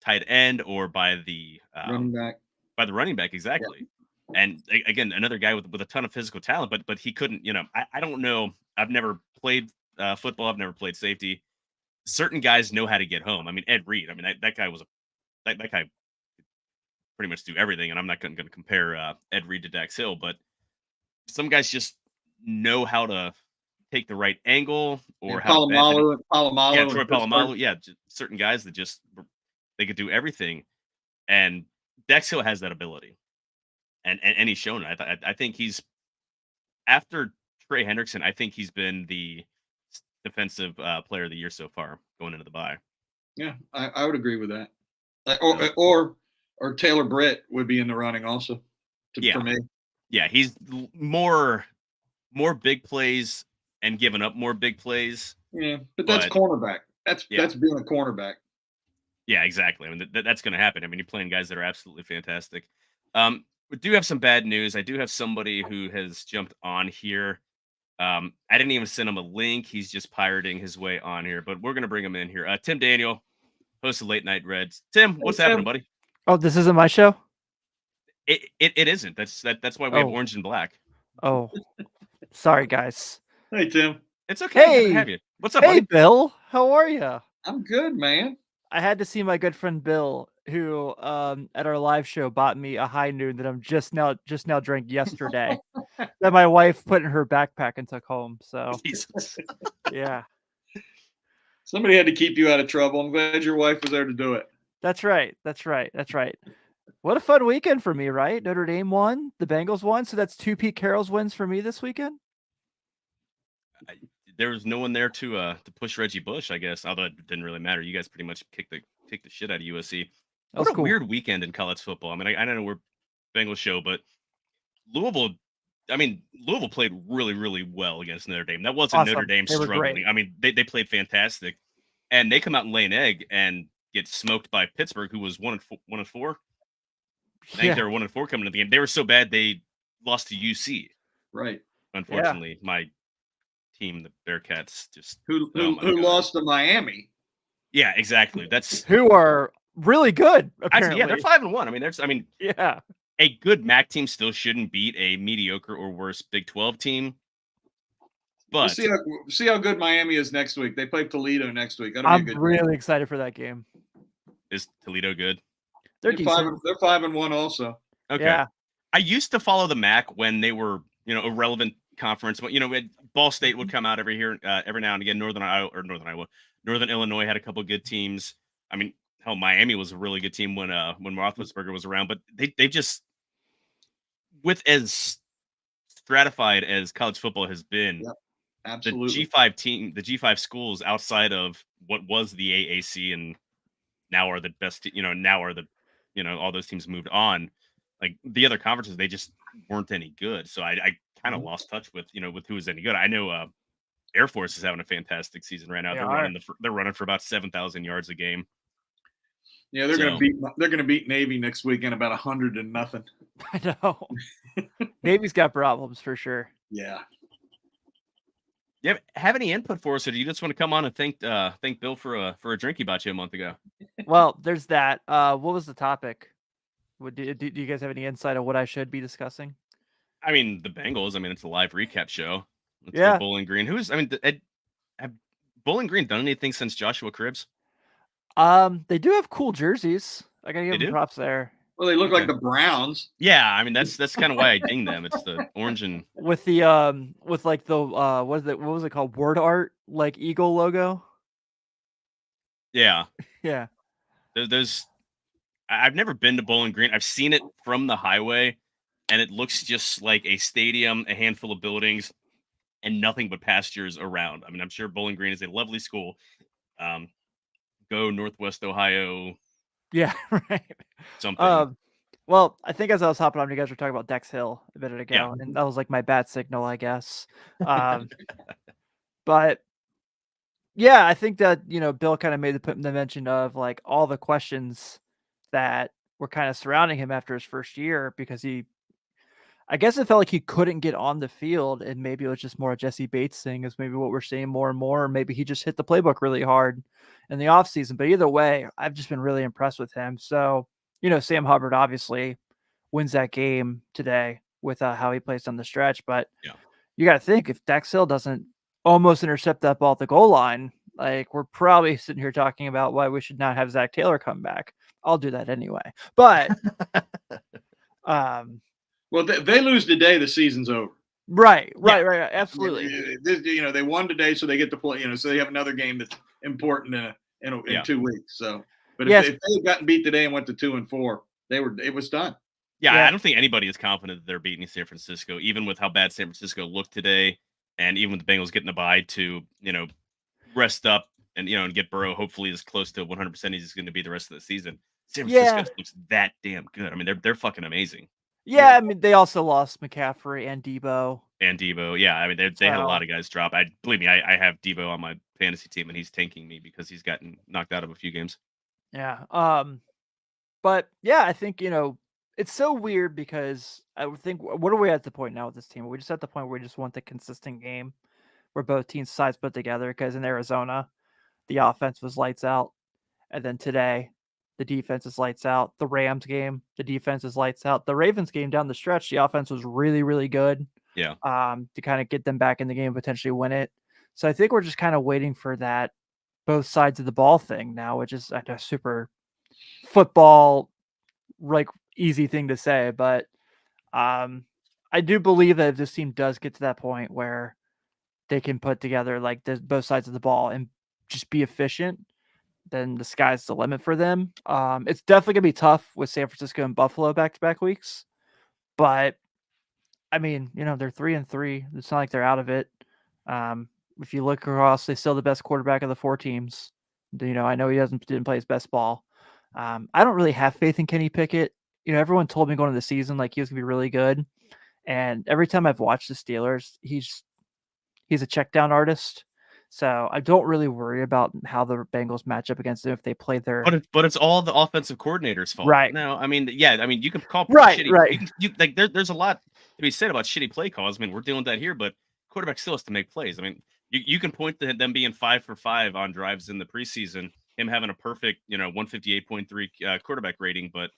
tight end or by the running back. By the running back, exactly. Yeah. And again, another guy with a ton of physical talent, but he couldn't. I don't know. I've never played football. I've never played safety. Certain guys know how to get home. I mean, Ed Reed. I mean, that guy was that guy could pretty much do everything. And I'm not going to compare Ed Reed to Dax Hill, but some guys just know how to take the right angle or how Troy Polamalu. Yeah, certain guys that just they could do everything, and Dax Hill has that ability, and he's shown it. I think he's after Trey Hendrickson. I think he's been the defensive player of the year so far going into the bye. Yeah, I would agree with that. Or Taylor Britt would be in the running also. For me. Yeah, he's more big plays and giving up more big plays. Yeah, but that's cornerback. That's being a cornerback. Yeah, exactly. I mean, that's going to happen. I mean, you're playing guys that are absolutely fantastic. We do have some bad news. I do have somebody who has jumped on here. I didn't even send him a link. He's just pirating his way on here, but we're going to bring him in here. Tim Daniel, host of Late Night Reds. Tim, what's happening, buddy? Oh, this isn't my show? It isn't. That's why we have orange and black. Oh, sorry, guys. Hey, Tim. It's okay. Hey, to have you. What's up, buddy? Hey, Bill. How are you? I'm good, man. I had to see my good friend Bill, who at our live show bought me a high noon that I'm just now drank yesterday. That my wife put in her backpack and took home. So Jesus. Yeah. Somebody had to keep you out of trouble. I'm glad your wife was there to do it. That's right. What a fun weekend for me, right? Notre Dame won, the Bengals won, so that's 2 Pete Carroll's wins for me this weekend. There was no one there to push Reggie Bush, I guess. Although it didn't really matter. You guys pretty much kicked the shit out of USC. What a cool. Weird weekend in college football. I mean, I don't know we're Bengals show, but Louisville played really, really well against Notre Dame. That wasn't awesome. Notre Dame struggling. I mean, they played fantastic, and they come out and lay an egg and get smoked by Pittsburgh, who was 1-4. I think they were 1-4 coming into the game. They were so bad they lost to UC. Right. Unfortunately, my team, the Bearcats, just who lost to Miami. Yeah, exactly. That's who are really good. Apparently. Actually, yeah, they're 5-1. Yeah, a good MAC team still shouldn't beat a mediocre or worse Big 12 team. But we'll see how good Miami is next week. They play Toledo next week. I'm really excited for that game. Is Toledo good? They're 5-1 also. Okay. Yeah. I used to follow the MAC when they were, a relevant conference. Ball State would come out every now and again. Northern Illinois had a couple of good teams. I mean, hell, Miami was a really good team when Roethlisberger was around. But they just, with as stratified as college football has been, yep, absolutely. The G5 schools outside of what was the AAC and now are the best, all those teams moved on. Like the other conferences, they just weren't any good. So I kind of lost touch with who was any good. I know Air Force is having a fantastic season right now. They're running for about 7,000 yards a game. Yeah, they're gonna beat Navy next weekend about 100-0. I know. Navy's got problems for sure. Yeah. Yeah, have any input for us, or do you just want to come on and thank Bill for a drink he bought you a month ago? Well, there's that. What was the topic? Do you guys have any insight on what I should be discussing? I mean, the Bengals. I mean, it's a live recap show. It's Bowling Green. Have Bowling Green done anything since Joshua Cribbs? They do have cool jerseys. I gotta give them props there. Well, they look like the Browns. Yeah, I mean that's kind of why I ding them. It's the orange and with the with like the what was it called? Word art, like eagle logo. Yeah. Yeah. There's I've never been to Bowling Green. I've seen it from the highway, and it looks just like a stadium, a handful of buildings, and nothing but pastures around. I mean, I'm sure Bowling Green is a lovely school. Go Northwest Ohio. Yeah, right. Something. Well, I think as I was hopping on, you guys were talking about Dex Hill a minute ago, and that was like my bat signal, I guess. But yeah, I think that Bill kind of made the mention of like all the questions that were kind of surrounding him after his first year because I guess it felt like he couldn't get on the field, and maybe it was just more a Jesse Bates thing is maybe what we're seeing more and more. Maybe he just hit the playbook really hard in the offseason. But either way, I've just been really impressed with him. So, Sam Hubbard obviously wins that game today with how he plays on the stretch. But you got to think, if Dax Hill doesn't almost intercept that ball at the goal line, like we're probably sitting here talking about why we should not have Zach Taylor come back. I'll do that anyway. But well, they lose today, the season's over. Right. Absolutely. They won today, so they get to play. So they have another game that's important in 2 weeks. So, but if they had gotten beat today and went to 2-4, it was done. Yeah, I don't think anybody is confident that they're beating San Francisco, even with how bad San Francisco looked today, and even with the Bengals getting a bye to rest up and and get Burrow hopefully as close to 100% as he's going to be the rest of the season. San Francisco looks that damn good. I mean, they're fucking amazing. Yeah, I mean, they also lost McCaffrey and Debo. Yeah, I mean, they had a lot of guys drop. Believe me, I have Debo on my fantasy team, and he's tanking me because he's gotten knocked out of a few games. Yeah. But yeah, I think it's so weird because I would think, what are we at the point now with this team? Are we just at the point where we just want the consistent game where both teams' sides put together? Because in Arizona, the offense was lights out, and then today, the defense is lights out. The Rams game, the defense is lights out. The Ravens game down the stretch, the offense was really, really good. Yeah. To kind of get them back in the game, potentially win it. So I think we're just kind of waiting for that both sides of the ball thing now, which is a super football, like easy thing to say. But I do believe that if this team does get to that point where they can put together like both sides of the ball and just be efficient, then the sky's the limit for them. It's definitely gonna be tough with San Francisco and Buffalo back-to-back weeks, but I mean, they're 3-3. It's not like they're out of it. If you look across, they still the best quarterback of the 4 teams. I know he didn't play his best ball. I don't really have faith in Kenny Pickett. Everyone told me going into the season like he was gonna be really good, and every time I've watched the Steelers, he's a check down artist. So I don't really worry about how the Bengals match up against them if they play their. But it's all the offensive coordinator's fault, right? No, I mean, you can call right. There's a lot to be said about shitty play calls. I mean, we're dealing with that here, but quarterback still has to make plays. I mean, you can point to them being 5 for 5 on drives in the preseason, him having a perfect 158.3 quarterback rating, but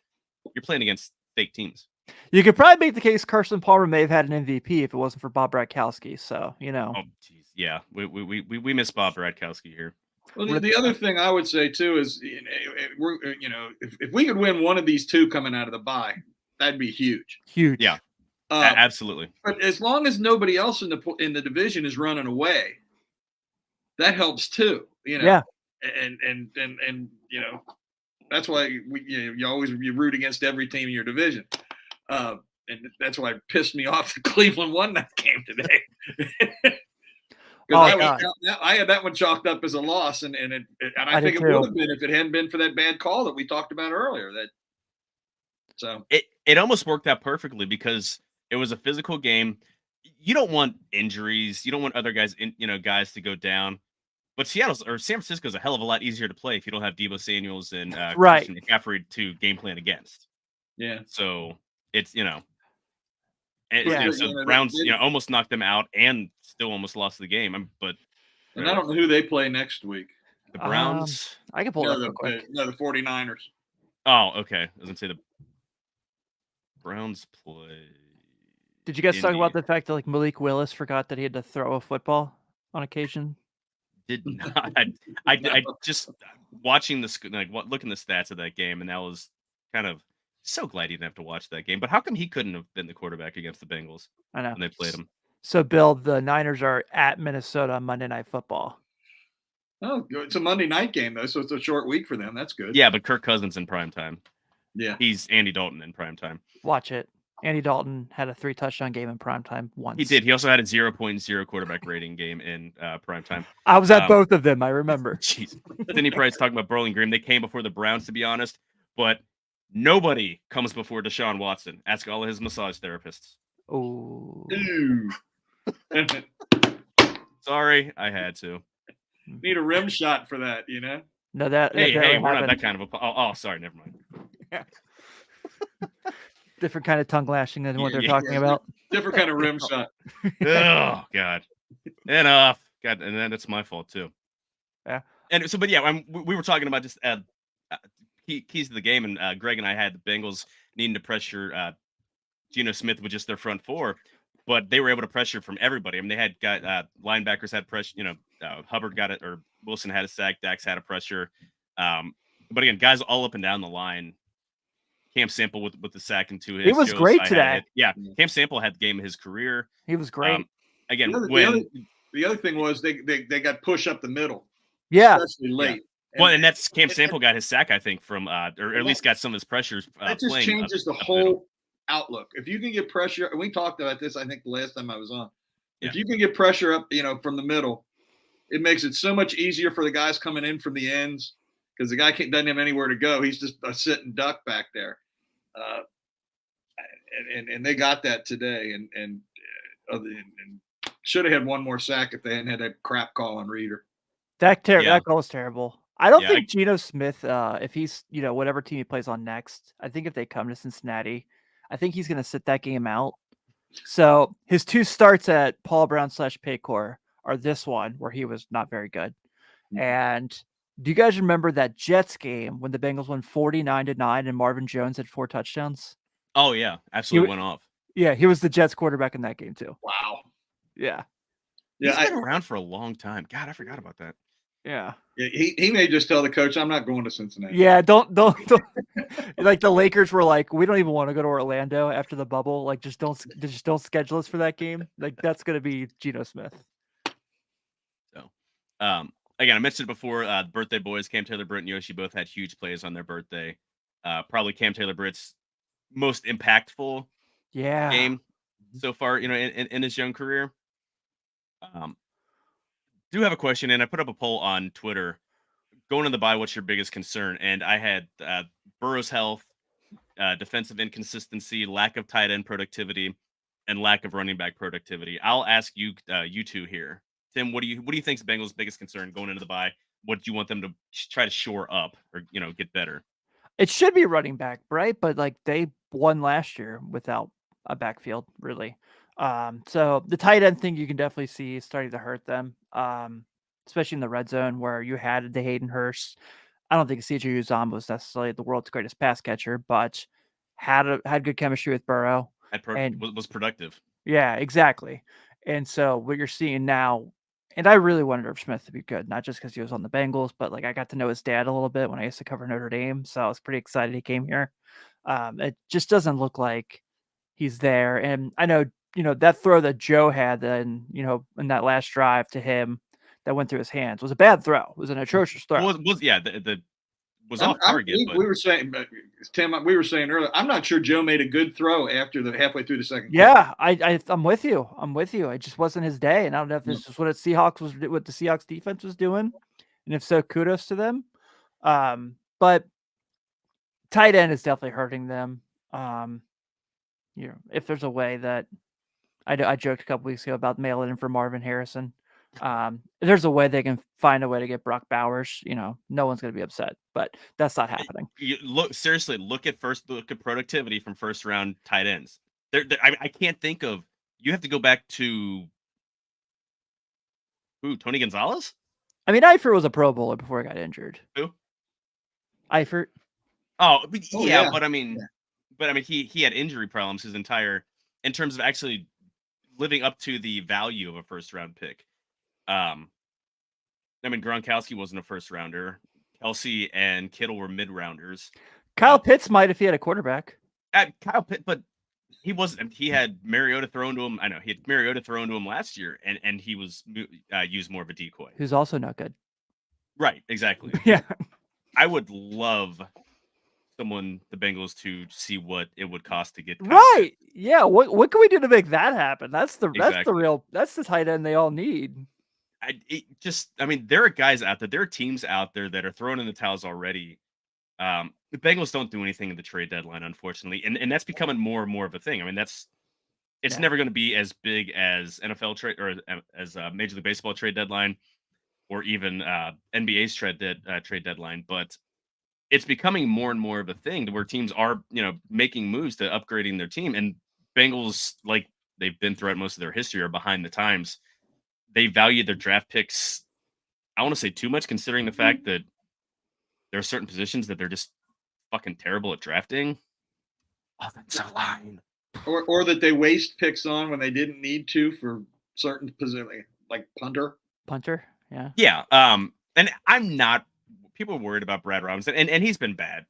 you're playing against fake teams. You could probably make the case Carson Palmer may have had an MVP if it wasn't for Bob Radkowski. So Oh, geez. Yeah, we miss Bob Radkowski here. Well, the other thing I would say too is, if we could win one of these two coming out of the bye, that'd be huge. Huge. Yeah, absolutely. But as long as nobody else in the division is running away, that helps too. Yeah. And that's why you root against every team in your division. And that's why it pissed me off that Cleveland won that game today. I had that one chalked up as a loss, and I think it would have been if it hadn't been for that bad call that we talked about earlier. It almost worked out perfectly because it was a physical game. You don't want injuries. You don't want other guys to go down. But San Francisco is a hell of a lot easier to play if you don't have Deebo Samuels and Christian McCaffrey to game plan against. Yeah. So it's so the Browns almost knocked them out and still almost lost the game. But I don't know who they play next week. The Browns. I can pull it up real quick. The 49ers. Oh, okay. I was gonna say the Browns play. Did you guys talk about the fact that like Malik Willis forgot that he had to throw a football on occasion? Did not. I just watching looking the stats of that game, and that was kind of so glad he didn't have to watch that game. But how come he couldn't have been the quarterback against the Bengals? I know when they played him. So, Bill, the Niners are at Minnesota on Monday Night Football. Oh, it's a Monday night game though, so it's a short week for them. That's good. Yeah, but Kirk Cousins in prime time. Yeah, he's Andy Dalton in prime time. Watch it. Andy Dalton had a 3-touchdown game in primetime once. He did. He also had a 0.0 quarterback rating game in primetime. I was at both of them, I remember. Jeez. Denny Price talking about Bowling Green. They came before the Browns, to be honest. But nobody comes before Deshaun Watson. Ask all of his massage therapists. Oh. Sorry, I had to. Need a rim shot for that, No, that. Hey, we're not that kind of a. Oh, sorry, never mind. Different kind of tongue lashing than what they're Yeah, talking about. Different kind of rim shot. Oh God, enough. God, and then it's my fault too. Yeah. And so, but yeah, we were talking about just keys to the game, and Greg and I had the Bengals needing to pressure Geno Smith with just their front four, but they were able to pressure from everybody. I mean, they had got linebackers had pressure. Hubbard got it, or Wilson had a sack. Dax had a pressure. But again, guys all up and down the line. Cam Sample with the sack and 2 hits. He was Joe great Tsai had a today. hit. Yeah, Cam Sample had the game of his career. He was great. Again, The other thing was they got push up the middle, Yeah. especially late. Well, and that's Cam Sample got his sack, I think, from or at least got some of his pressures. That just changes the whole outlook. If you can get pressure, and we talked about this, I think the last time I was on. If you can get pressure up, from the middle, it makes it so much easier for the guys coming in from the ends because the guy doesn't have anywhere to go. He's just a sitting duck back there. And they got that today, and should have had one more sack if they hadn't had that crap call on Reader. That goal was terrible. I don't think Geno Smith, if he's whatever team he plays on next, I think if they come to Cincinnati, I think he's going to sit that game out. So his 2 starts at Paul Brown / Paycor are this one where he was not very good. Mm-hmm. And do you guys remember that Jets game when the Bengals won 49-9 and Marvin Jones had 4 touchdowns? Oh yeah, absolutely went off. Yeah, he was the Jets quarterback in that game too. Wow. Yeah. He's been around for a long time. God, I forgot about that. Yeah. He may just tell the coach, I'm not going to Cincinnati. Yeah, don't like the Lakers were like, we don't even want to go to Orlando after the bubble. Like, just don't schedule us for that game. Like, that's gonna be Geno Smith. So again, I mentioned it before, the birthday boys, Cam Taylor Britt and Yoshi, both had huge plays on their birthday. Probably Cam Taylor Britt's most impactful game so far, in his young career. Do have a question, and I put up a poll on Twitter. Going in the bye, what's your biggest concern? And I had Burrow's health, defensive inconsistency, lack of tight end productivity, and lack of running back productivity. I'll ask you, you two here. Tim, what do you think is Bengals' biggest concern going into the bye? What do you want them to try to shore up or get better? It should be running back, right? But like they won last year without a backfield, really. So the tight end thing you can definitely see starting to hurt them, especially in the red zone where you had the Hayden Hurst. I don't think CJ Uzomah was necessarily the world's greatest pass catcher, but had good chemistry with Burrow and was productive. Yeah, exactly. And so what you're seeing now, and I really wanted Irv Smith to be good, not just because he was on the Bengals, but like I got to know his dad a little bit when I used to cover Notre Dame, so I was pretty excited he came here. It just doesn't look like he's there, and I know that throw that Joe had then in that last drive to him that went through his hands was a bad throw. It was an atrocious throw. Was off target. We were saying, Tim, we were saying earlier, I'm not sure Joe made a good throw after halfway through the second. Yeah, I'm with you. It just wasn't his day, and I don't know if this is what the Seahawks defense was doing, and if so, kudos to them. But tight end is definitely hurting them. If there's a way that I joked a couple weeks ago about mailing in for Marvin Harrison. If there's a way they can find a way to get Brock Bowers, no one's going to be upset, but that's not happening. Look at productivity from first round tight ends. I can't think of, you have to go back to Tony Gonzalez? I mean, Eifert was a Pro Bowler before he got injured. Who? Eifert. Yeah. But I mean, he had injury problems his entire, in terms of actually living up to the value of a first round pick. Gronkowski wasn't a first rounder. Kelsey and Kittle were mid rounders. Kyle Pitts might if he had a quarterback. Kyle Pitts, but he wasn't. He had Mariota thrown to him. I know he had Mariota thrown to him last year, and he was used more of a decoy. Who's also not good. Right. Exactly. Yeah. I would love the Bengals to see what it would cost to get right. Yeah. What can we do to make that happen? That's the tight end they all need. There are guys out there. There are teams out there that are throwing in the towels already. The Bengals don't do anything in the trade deadline, unfortunately, and that's becoming more and more of a thing. It's never going to be as big as NFL trade or as Major League Baseball trade deadline, or even NBA's trade deadline. But it's becoming more and more of a thing to where teams are, making moves to upgrading their team. And Bengals, like they've been throughout most of their history, are behind the times. They value their draft picks, I want to say too much, considering the fact that there are certain positions that they're just fucking terrible at drafting. Offensive line. Or that they waste picks on when they didn't need to for certain positions, like punter. Yeah. Yeah. And I'm not. People are worried about Brad Robinson, and he's been bad.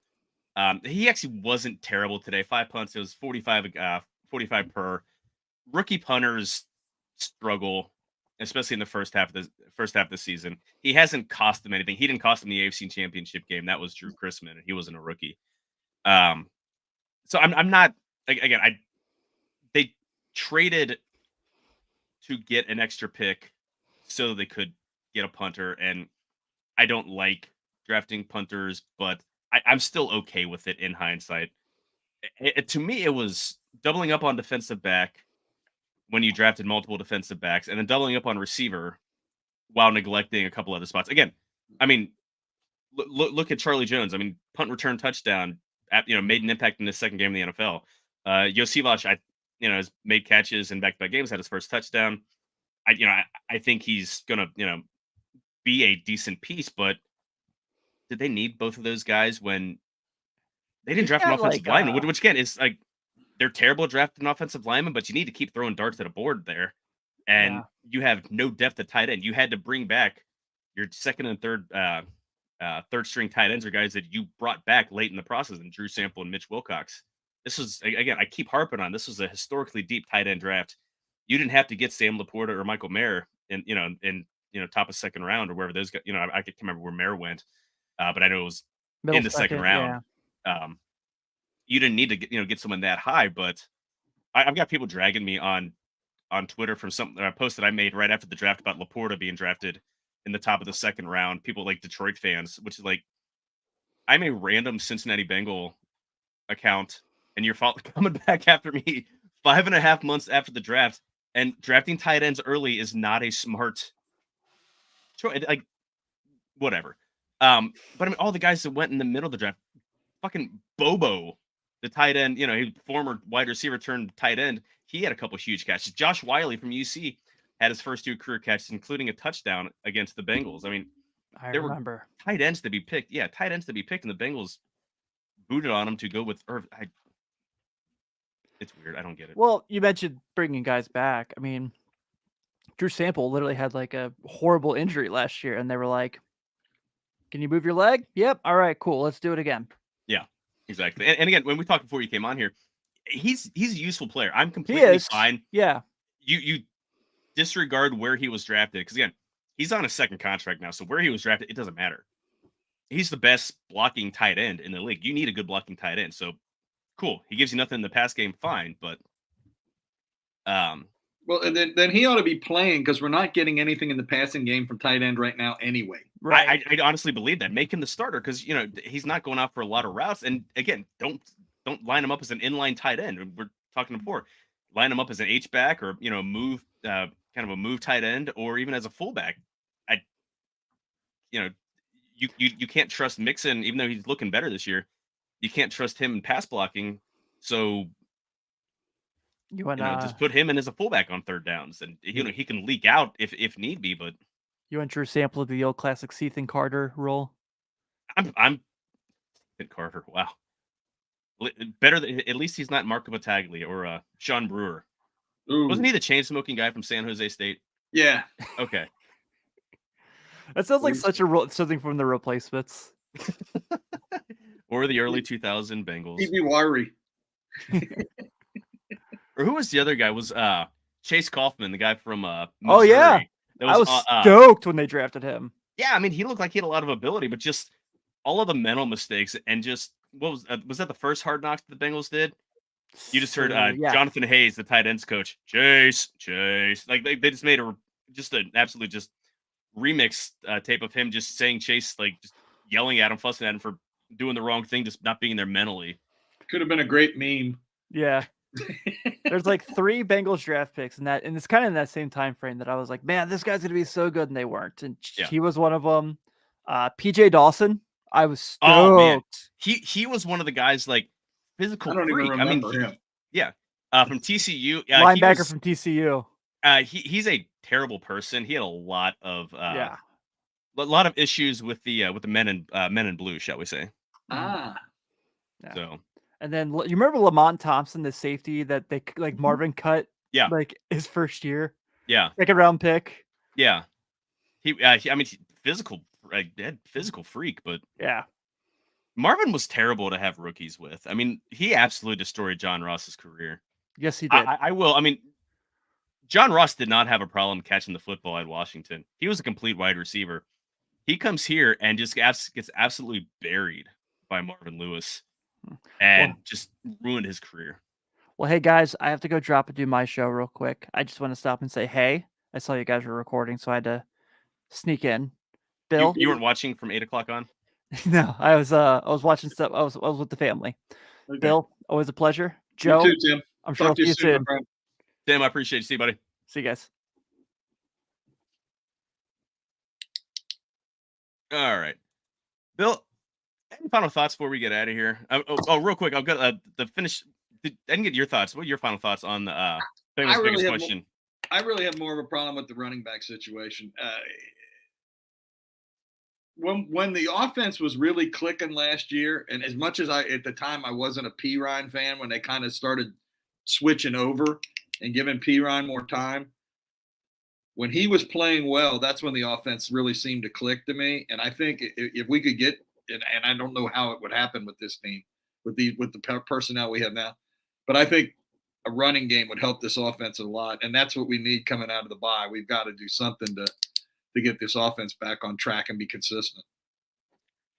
He actually wasn't terrible today. 5 punts. It was 45 per. Rookie punters struggle, especially in the first half of the season. He hasn't cost them anything. He didn't cost them the AFC Championship game. That was Drew Chrisman, and he wasn't a rookie. So I'm not, again. They traded to get an extra pick so they could get a punter, and I don't like drafting punters, but I'm still okay with it in hindsight. To me, it was doubling up on defensive back when you drafted multiple defensive backs, and then doubling up on receiver while neglecting a couple other spots. Again, I mean, look at Charlie Jones. I mean, punt return touchdown, made an impact in his second game in the NFL. Josivac, has made catches in back-to-back games, had his first touchdown. I think he's gonna, be a decent piece, but did they need both of those guys when they didn't draft an offensive lineman? Which again is like they're terrible at drafting offensive linemen, but you need to keep throwing darts at a board there, and you have no depth at tight end. You had to bring back your second and third string tight ends, or guys that you brought back late in the process, and Drew Sample and Mitch Wilcox. This was, again, I keep harping on, this was a historically deep tight end draft. You didn't have to get Sam Laporta or Michael Mayer in top of second round or wherever those guys, I can't remember where Mayer went, but I know it was in the second round. Yeah. You didn't need to get someone that high, but I've got people dragging me on Twitter from a post that I made right after the draft about Laporta being drafted in the top of the second round. People like Detroit fans, which is like, I'm a random Cincinnati Bengal account, and you're coming back after me 5.5 months after the draft, and drafting tight ends early is not a smart choice. Like, whatever. But I mean, all the guys that went in the middle of the draft, fucking Bobo, the tight end, he former wide receiver turned tight end. He had a couple huge catches. Josh Wiley from UC had his first 2 career catches, including a touchdown against the Bengals. I mean, there were tight ends to be picked. Yeah, tight ends to be picked, and the Bengals booted on him to go with Irv. It's weird. I don't get it. Well, you mentioned bringing guys back. I mean, Drew Sample literally had like a horrible injury last year, and they were like, "Can you move your leg?" Yep. All right, cool. Let's do it again. Yeah, exactly. And again, when we talked before you came on here, he's a useful player. I'm completely fine. Yeah. You disregard where he was drafted, because again, he's on a second contract now. So where he was drafted, it doesn't matter. He's the best blocking tight end in the league. You need a good blocking tight end. So cool. He gives you nothing in the pass game, fine. But well, and then he ought to be playing, because we're not getting anything in the passing game from tight end right now anyway. Right. I honestly believe that. Make him the starter, because he's not going out for a lot of routes. And again, don't line him up as an inline tight end. We're talking before. Line him up as an H-back, or move kind of a move tight end, or even as a fullback. You can't trust Mixon, even though he's looking better this year. You can't trust him in pass blocking. So just put him in as a fullback on third downs, and he can leak out if need be. But you want Drew Sample to the old classic Ethan Carter role? I'm Carter. Wow, better than, at least he's not Marco Battaglia or Sean Brewer. Ooh. Wasn't he the chain smoking guy from San Jose State? Yeah. Okay. That sounds like something from the Replacements. Or the early 2000 Bengals. Stevie Wiry. Or who was the other guy? Was Chase Kaufman, the guy from Missouri? Oh, yeah. I was stoked when they drafted him. Yeah, I mean, he looked like he had a lot of ability, but just all of the mental mistakes, and just, what was that the first Hard Knocks that the Bengals did? You just heard Jonathan Hayes, the tight ends coach, Chase. Like, they just made an absolute just remix tape of him just saying Chase, like, just yelling at him, fussing at him for doing the wrong thing, just not being there mentally. Could have been a great meme. Yeah. There's like 3 Bengals draft picks, and it's kind of in that same time frame that I was like, man, this guy's gonna be so good, and they weren't. And he was one of them. PJ Dawson, I was stoked. Oh man, he was one of the guys like physical I don't even freak. I mean, remember him. yeah, from TCU. Linebacker from TCU. He's a terrible person. He had a lot of Yeah. a lot of issues with the men in blue, shall we say? Ah, Yeah. So And then you remember Lamont Thompson, the safety that they like Marvin cut yeah, like his first year, yeah, 2nd round pick. yeah. I mean, physical, physical freak, but Yeah. Marvin was terrible to have rookies with. I mean, he absolutely destroyed John Ross's career. Yes, he did. I will. I mean, John Ross did not have a problem catching the football at Washington. He was a complete wide receiver. He comes here and just gets absolutely buried by Marvin Lewis and just ruined his career. Well, hey guys, I have to go drop and do my show real quick. I just want to stop and say, hey, I saw you guys were recording, so I had to sneak in. Bill, You weren't watching from 8 o'clock on? no, I was watching stuff. I was with the family. okay. Bill, always a pleasure. You Joe, too, Tim. I'm sure I'll Talk to see you you soon, my soon. friend. Tim, I appreciate you. See you, buddy. See you guys. All right. Bill, any final thoughts before we get out of here? Real quick, I've got the finish. I didn't get your thoughts. What are your final thoughts on the Bengals' biggest question? I really have more of a problem with the running back situation. When the offense was really clicking last year, and as much as at the time I wasn't a Pirine fan, when they kind of started switching over and giving Pirine more time, when he was playing well, that's when the offense really seemed to click to me. And I think if we could get, and I don't know how it would happen with this team, with the personnel we have now, but I think a running game would help this offense a lot, and that's what we need coming out of the bye. We've got to do something to get this offense back on track and be consistent.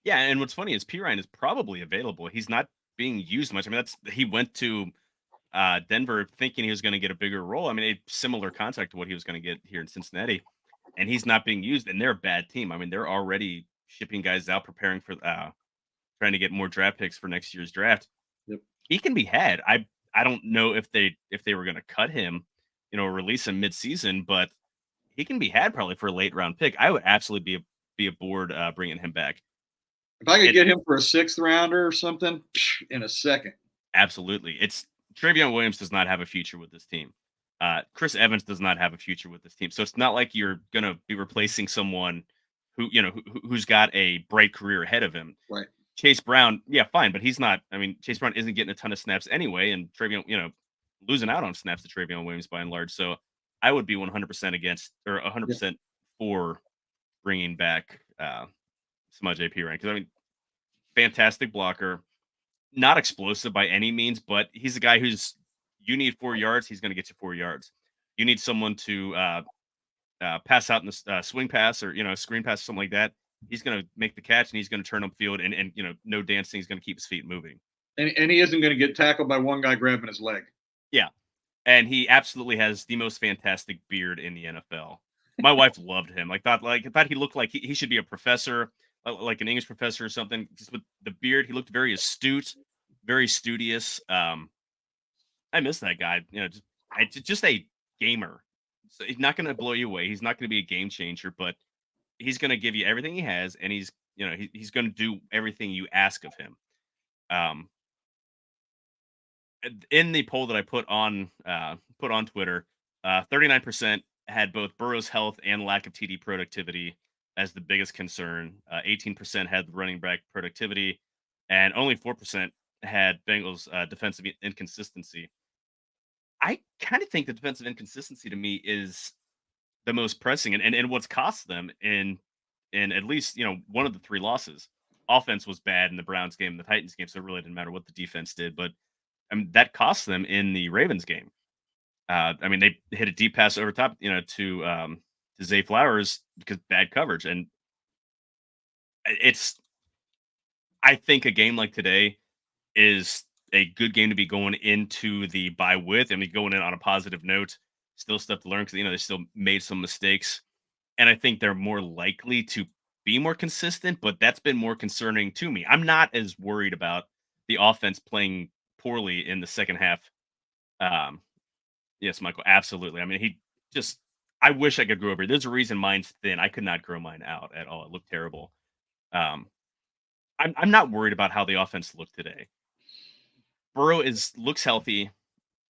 Yeah, and what's funny is Pirine is probably available. He's not being used much. I mean, he went to Denver thinking he was going to get a bigger role. I mean, a similar contract to what he was going to get here in Cincinnati, and he's not being used. And they're a bad team. I mean, they're already shipping guys out, preparing for trying to get more draft picks for next year's draft. Yep. He can be had. I don't know if they were going to cut him, release him mid-season, but he can be had probably for a late round pick. I would absolutely be aboard bringing him back. If I could get him for a 6th rounder or something, in a second. Absolutely. Travion Williams does not have a future with this team. Chris Evans does not have a future with this team. So it's not like you're going to be replacing someone who's got a bright career ahead of him. Right. Chase Brown, yeah, fine, but he's not. I mean, Chase Brown isn't getting a ton of snaps anyway, and Travion, losing out on snaps to Travion Williams by and large. So I would be 100% against, or 100% for bringing back Samaj Pirine, because I mean, fantastic blocker, not explosive by any means, but he's a guy who's, you need 4 yards, he's going to get you 4 yards. You need someone to pass out in the swing pass or screen pass or something like that. He's going to make the catch and he's going to turn upfield and no dancing. He's going to keep his feet moving. And he isn't going to get tackled by one guy grabbing his leg. Yeah. And he absolutely has the most fantastic beard in the NFL. My wife loved him. I thought he looked like he should be a professor, like an English professor or something. Just with the beard, he looked very astute, very studious. I miss that guy. Just a gamer. So he's not going to blow you away. He's not going to be a game changer, but he's going to give you everything he has, and he's going to do everything you ask of him. In the poll that I put on Twitter, 39% had both Burrow's health and lack of TD productivity as the biggest concern. 18% had the running back productivity, and only 4% had Bengals defensive inconsistency. I kind of think the defensive inconsistency to me is the most pressing, and what's cost them in at least one of the 3 losses. Offense was bad in the Browns game, and the Titans game, so it really didn't matter what the defense did. But that cost them in the Ravens game. I mean, they hit a deep pass over top, to Zay Flowers because bad coverage, and I think a game like today is a good game to be going into the bye with. I mean, going in on a positive note. Still stuff to learn because they still made some mistakes, and I think they're more likely to be more consistent. But that's been more concerning to me. I'm not as worried about the offense playing poorly in the second half. Yes, Michael, absolutely. I mean, I wish I could grow over. There's a reason mine's thin. I could not grow mine out at all. It looked terrible. I'm not worried about how the offense looked today. Burrow looks healthy.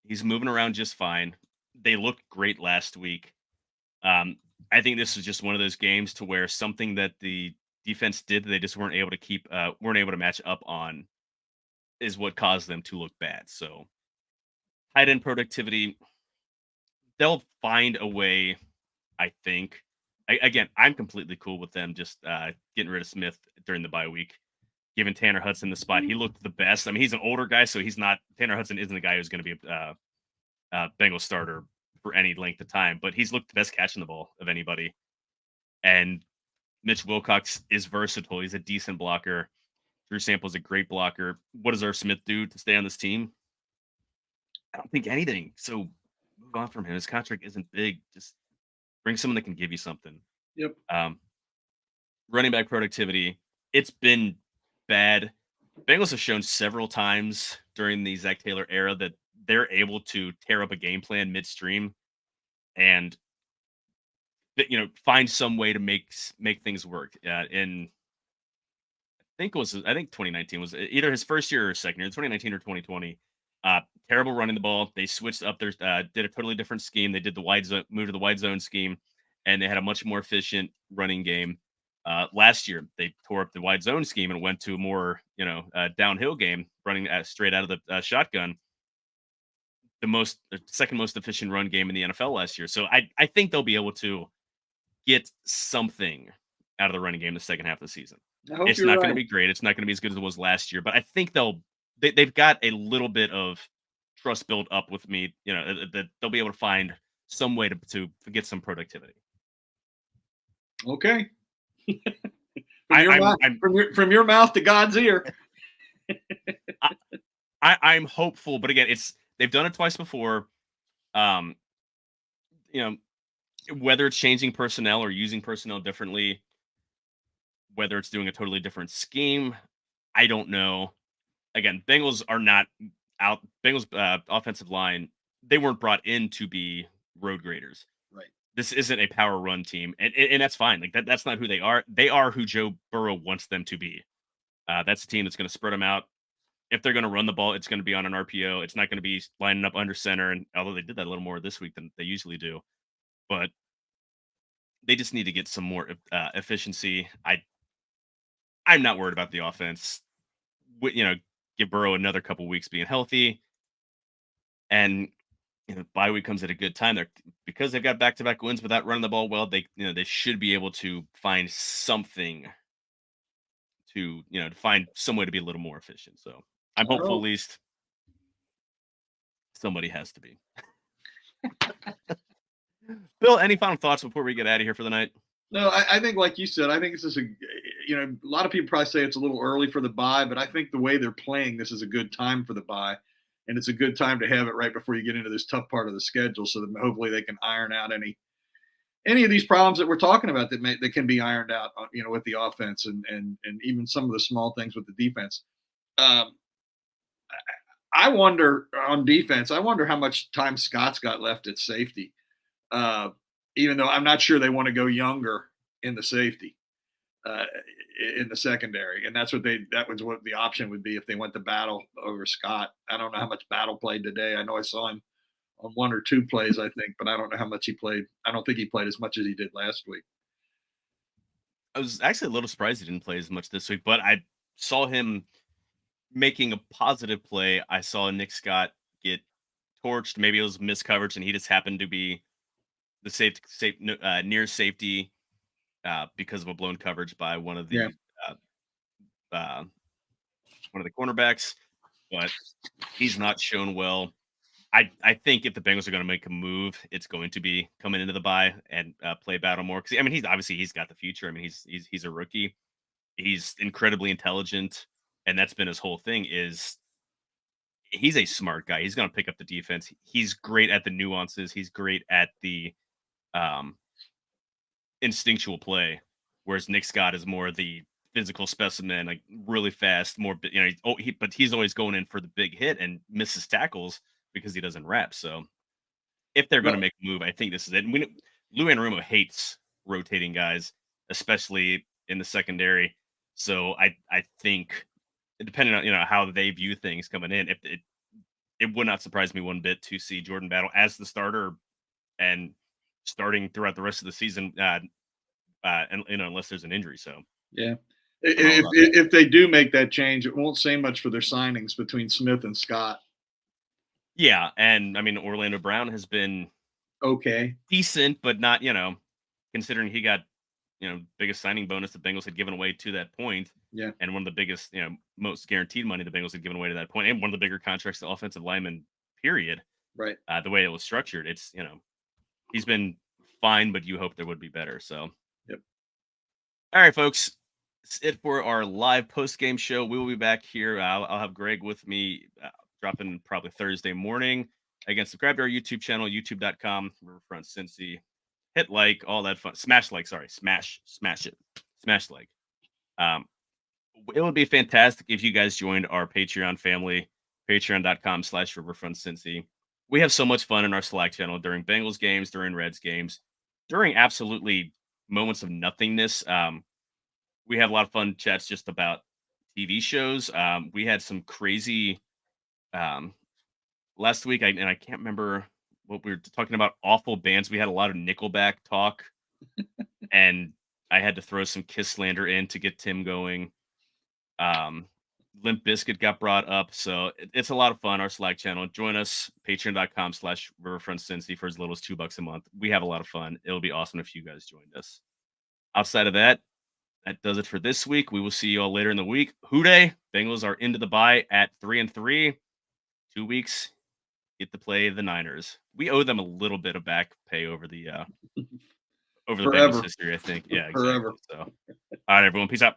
He's moving around just fine. They looked great last week. I think this is just one of those games to where something that the defense did that they just weren't able to match up on is what caused them to look bad. So tight end productivity, they'll find a way, I think. Again, I'm completely cool with them just getting rid of Smith during the bye week, giving Tanner Hudson the spot. He looked the best. I mean, he's an older guy, so Tanner Hudson isn't the guy who's going to be a Bengals starter for any length of time, but he's looked the best catching the ball of anybody. And Mitch Wilcox is versatile. He's a decent blocker. Drew Sample's a great blocker. What does Irv Smith do to stay on this team? I don't think anything. So move on from him. His contract isn't big. Just bring someone that can give you something. Yep. Running back productivity, it's been bad. Bengals have shown several times during the Zach Taylor era that they're able to tear up a game plan midstream and find some way to make things work. I think 2019 was either his first year or second year, 2019 or 2020. Terrible running the ball. They switched up did a totally different scheme. They did the wide zone, moved to the wide zone scheme, and they had a much more efficient running game. Last year, they tore up the wide zone scheme and went to a more downhill game, running straight out of the shotgun. The second most efficient run game in the NFL last year. So I think they'll be able to get something out of the running game the second half of the season. It's not going to be great. It's not going to be as good as it was last year, but I think they've got a little bit of trust built up with me, that they'll be able to find some way to get some productivity. Okay. From your mouth to God's ear. I'm hopeful, but again, they've done it twice before. Whether it's changing personnel or using personnel differently, whether it's doing a totally different scheme, I don't know. Again, Bengals are not out. Bengals offensive line, they weren't brought in to be road graders. Right. This isn't a power run team, and that's fine. Like that's not who they are. They are who Joe Burrow wants them to be. That's a team that's going to spread them out. If they're going to run the ball, it's going to be on an RPO. It's not going to be lining up under center. And although they did that a little more this week than they usually do, but they just need to get some more efficiency. I'm not worried about the offense. Give Burrow another couple weeks being healthy, and bye week comes at a good time. Because they've got back-to-back wins without running the ball well. They should be able to find something to find some way to be a little more efficient. So I'm hopeful at least somebody has to be. Bill, any final thoughts before we get out of here for the night? No, I think, like you said, I think this is a lot of people probably say it's a little early for the bye, but I think the way they're playing, this is a good time for the bye, and it's a good time to have it right before you get into this tough part of the schedule, so that hopefully they can iron out any of these problems that we're talking about that can be ironed out, with the offense and even some of the small things with the defense. I wonder on defense. I wonder how much time Scott's got left at safety. Even though I'm not sure they want to go younger in the safety, in the secondary. And that was what the option would be if they went to Battle over Scott. I don't know how much Battle played today. I know I saw him on one or two plays, I think, but I don't know how much he played. I don't think he played as much as he did last week. I was actually a little surprised he didn't play as much this week, but I saw him making a positive play. I saw Nick Scott get torched. Maybe it was missed coverage, and he just happened to be the near safety because of a blown coverage by one of the cornerbacks. But he's not shown well. I think if the Bengals are going to make a move, it's going to be coming into the bye and play Battle more. Because he's got the future. I mean, he's a rookie. He's incredibly intelligent, and that's been his whole thing. He's a smart guy. He's going to pick up the defense. He's great at the nuances. He's great at the instinctual play, whereas Nick Scott is more the physical specimen, like really fast, more, but he's always going in for the big hit and misses tackles because he doesn't wrap. So if they're going to make a move, I think this is it. And Lou Anarumo hates rotating guys, especially in the secondary. So I think, depending on how they view things coming in, if it would not surprise me one bit to see Jordan Battle as the starter and starting throughout the rest of the season, and unless there's an injury. So Yeah. I'm all about that. If they do make that change, it won't say much for their signings between Smith and Scott. Yeah, and I mean Orlando Brown has been Okay. decent, but not considering he got biggest signing bonus the Bengals had given away to that point. Yeah. And one of the biggest, most guaranteed money the Bengals had given away to that point, and one of the bigger contracts to offensive linemen, period. Right. The way it was structured, it's he's been fine, but you hope there would be better. So, Yep. All right, folks, that's it for our live post game show. We will be back here. I'll have Greg with me, dropping probably Thursday morning. Again, subscribe to our YouTube channel, youtube.com, Riverfront Cincy. Hit like, all that fun. Smash like, sorry. Smash it. Smash like. It would be fantastic if you guys joined our Patreon family, patreon.com/riverfrontcincy. We have so much fun in our Slack channel during Bengals games, during Reds games, during absolutely moments of nothingness. We have a lot of fun chats just about TV shows. We had some crazy last week, and I can't remember what we were talking about. Awful bands. We had a lot of Nickelback talk, and I had to throw some Kiss slander in to get Tim going. Limp Bizkit got brought up, so it's a lot of fun. Our Slack channel. Join us, patreon.com/riverfrontcincy for as little as $2 a month. We have a lot of fun. It'll be awesome if you guys joined us. Outside of that, that does it for this week. We will see you all later in the week. Hooday! Bengals are into the bye at 3-3. 2 weeks. Get to play the Niners. We owe them a little bit of back pay over the Bengals history, I think. Yeah, exactly. Forever. So, all right, everyone. Peace out.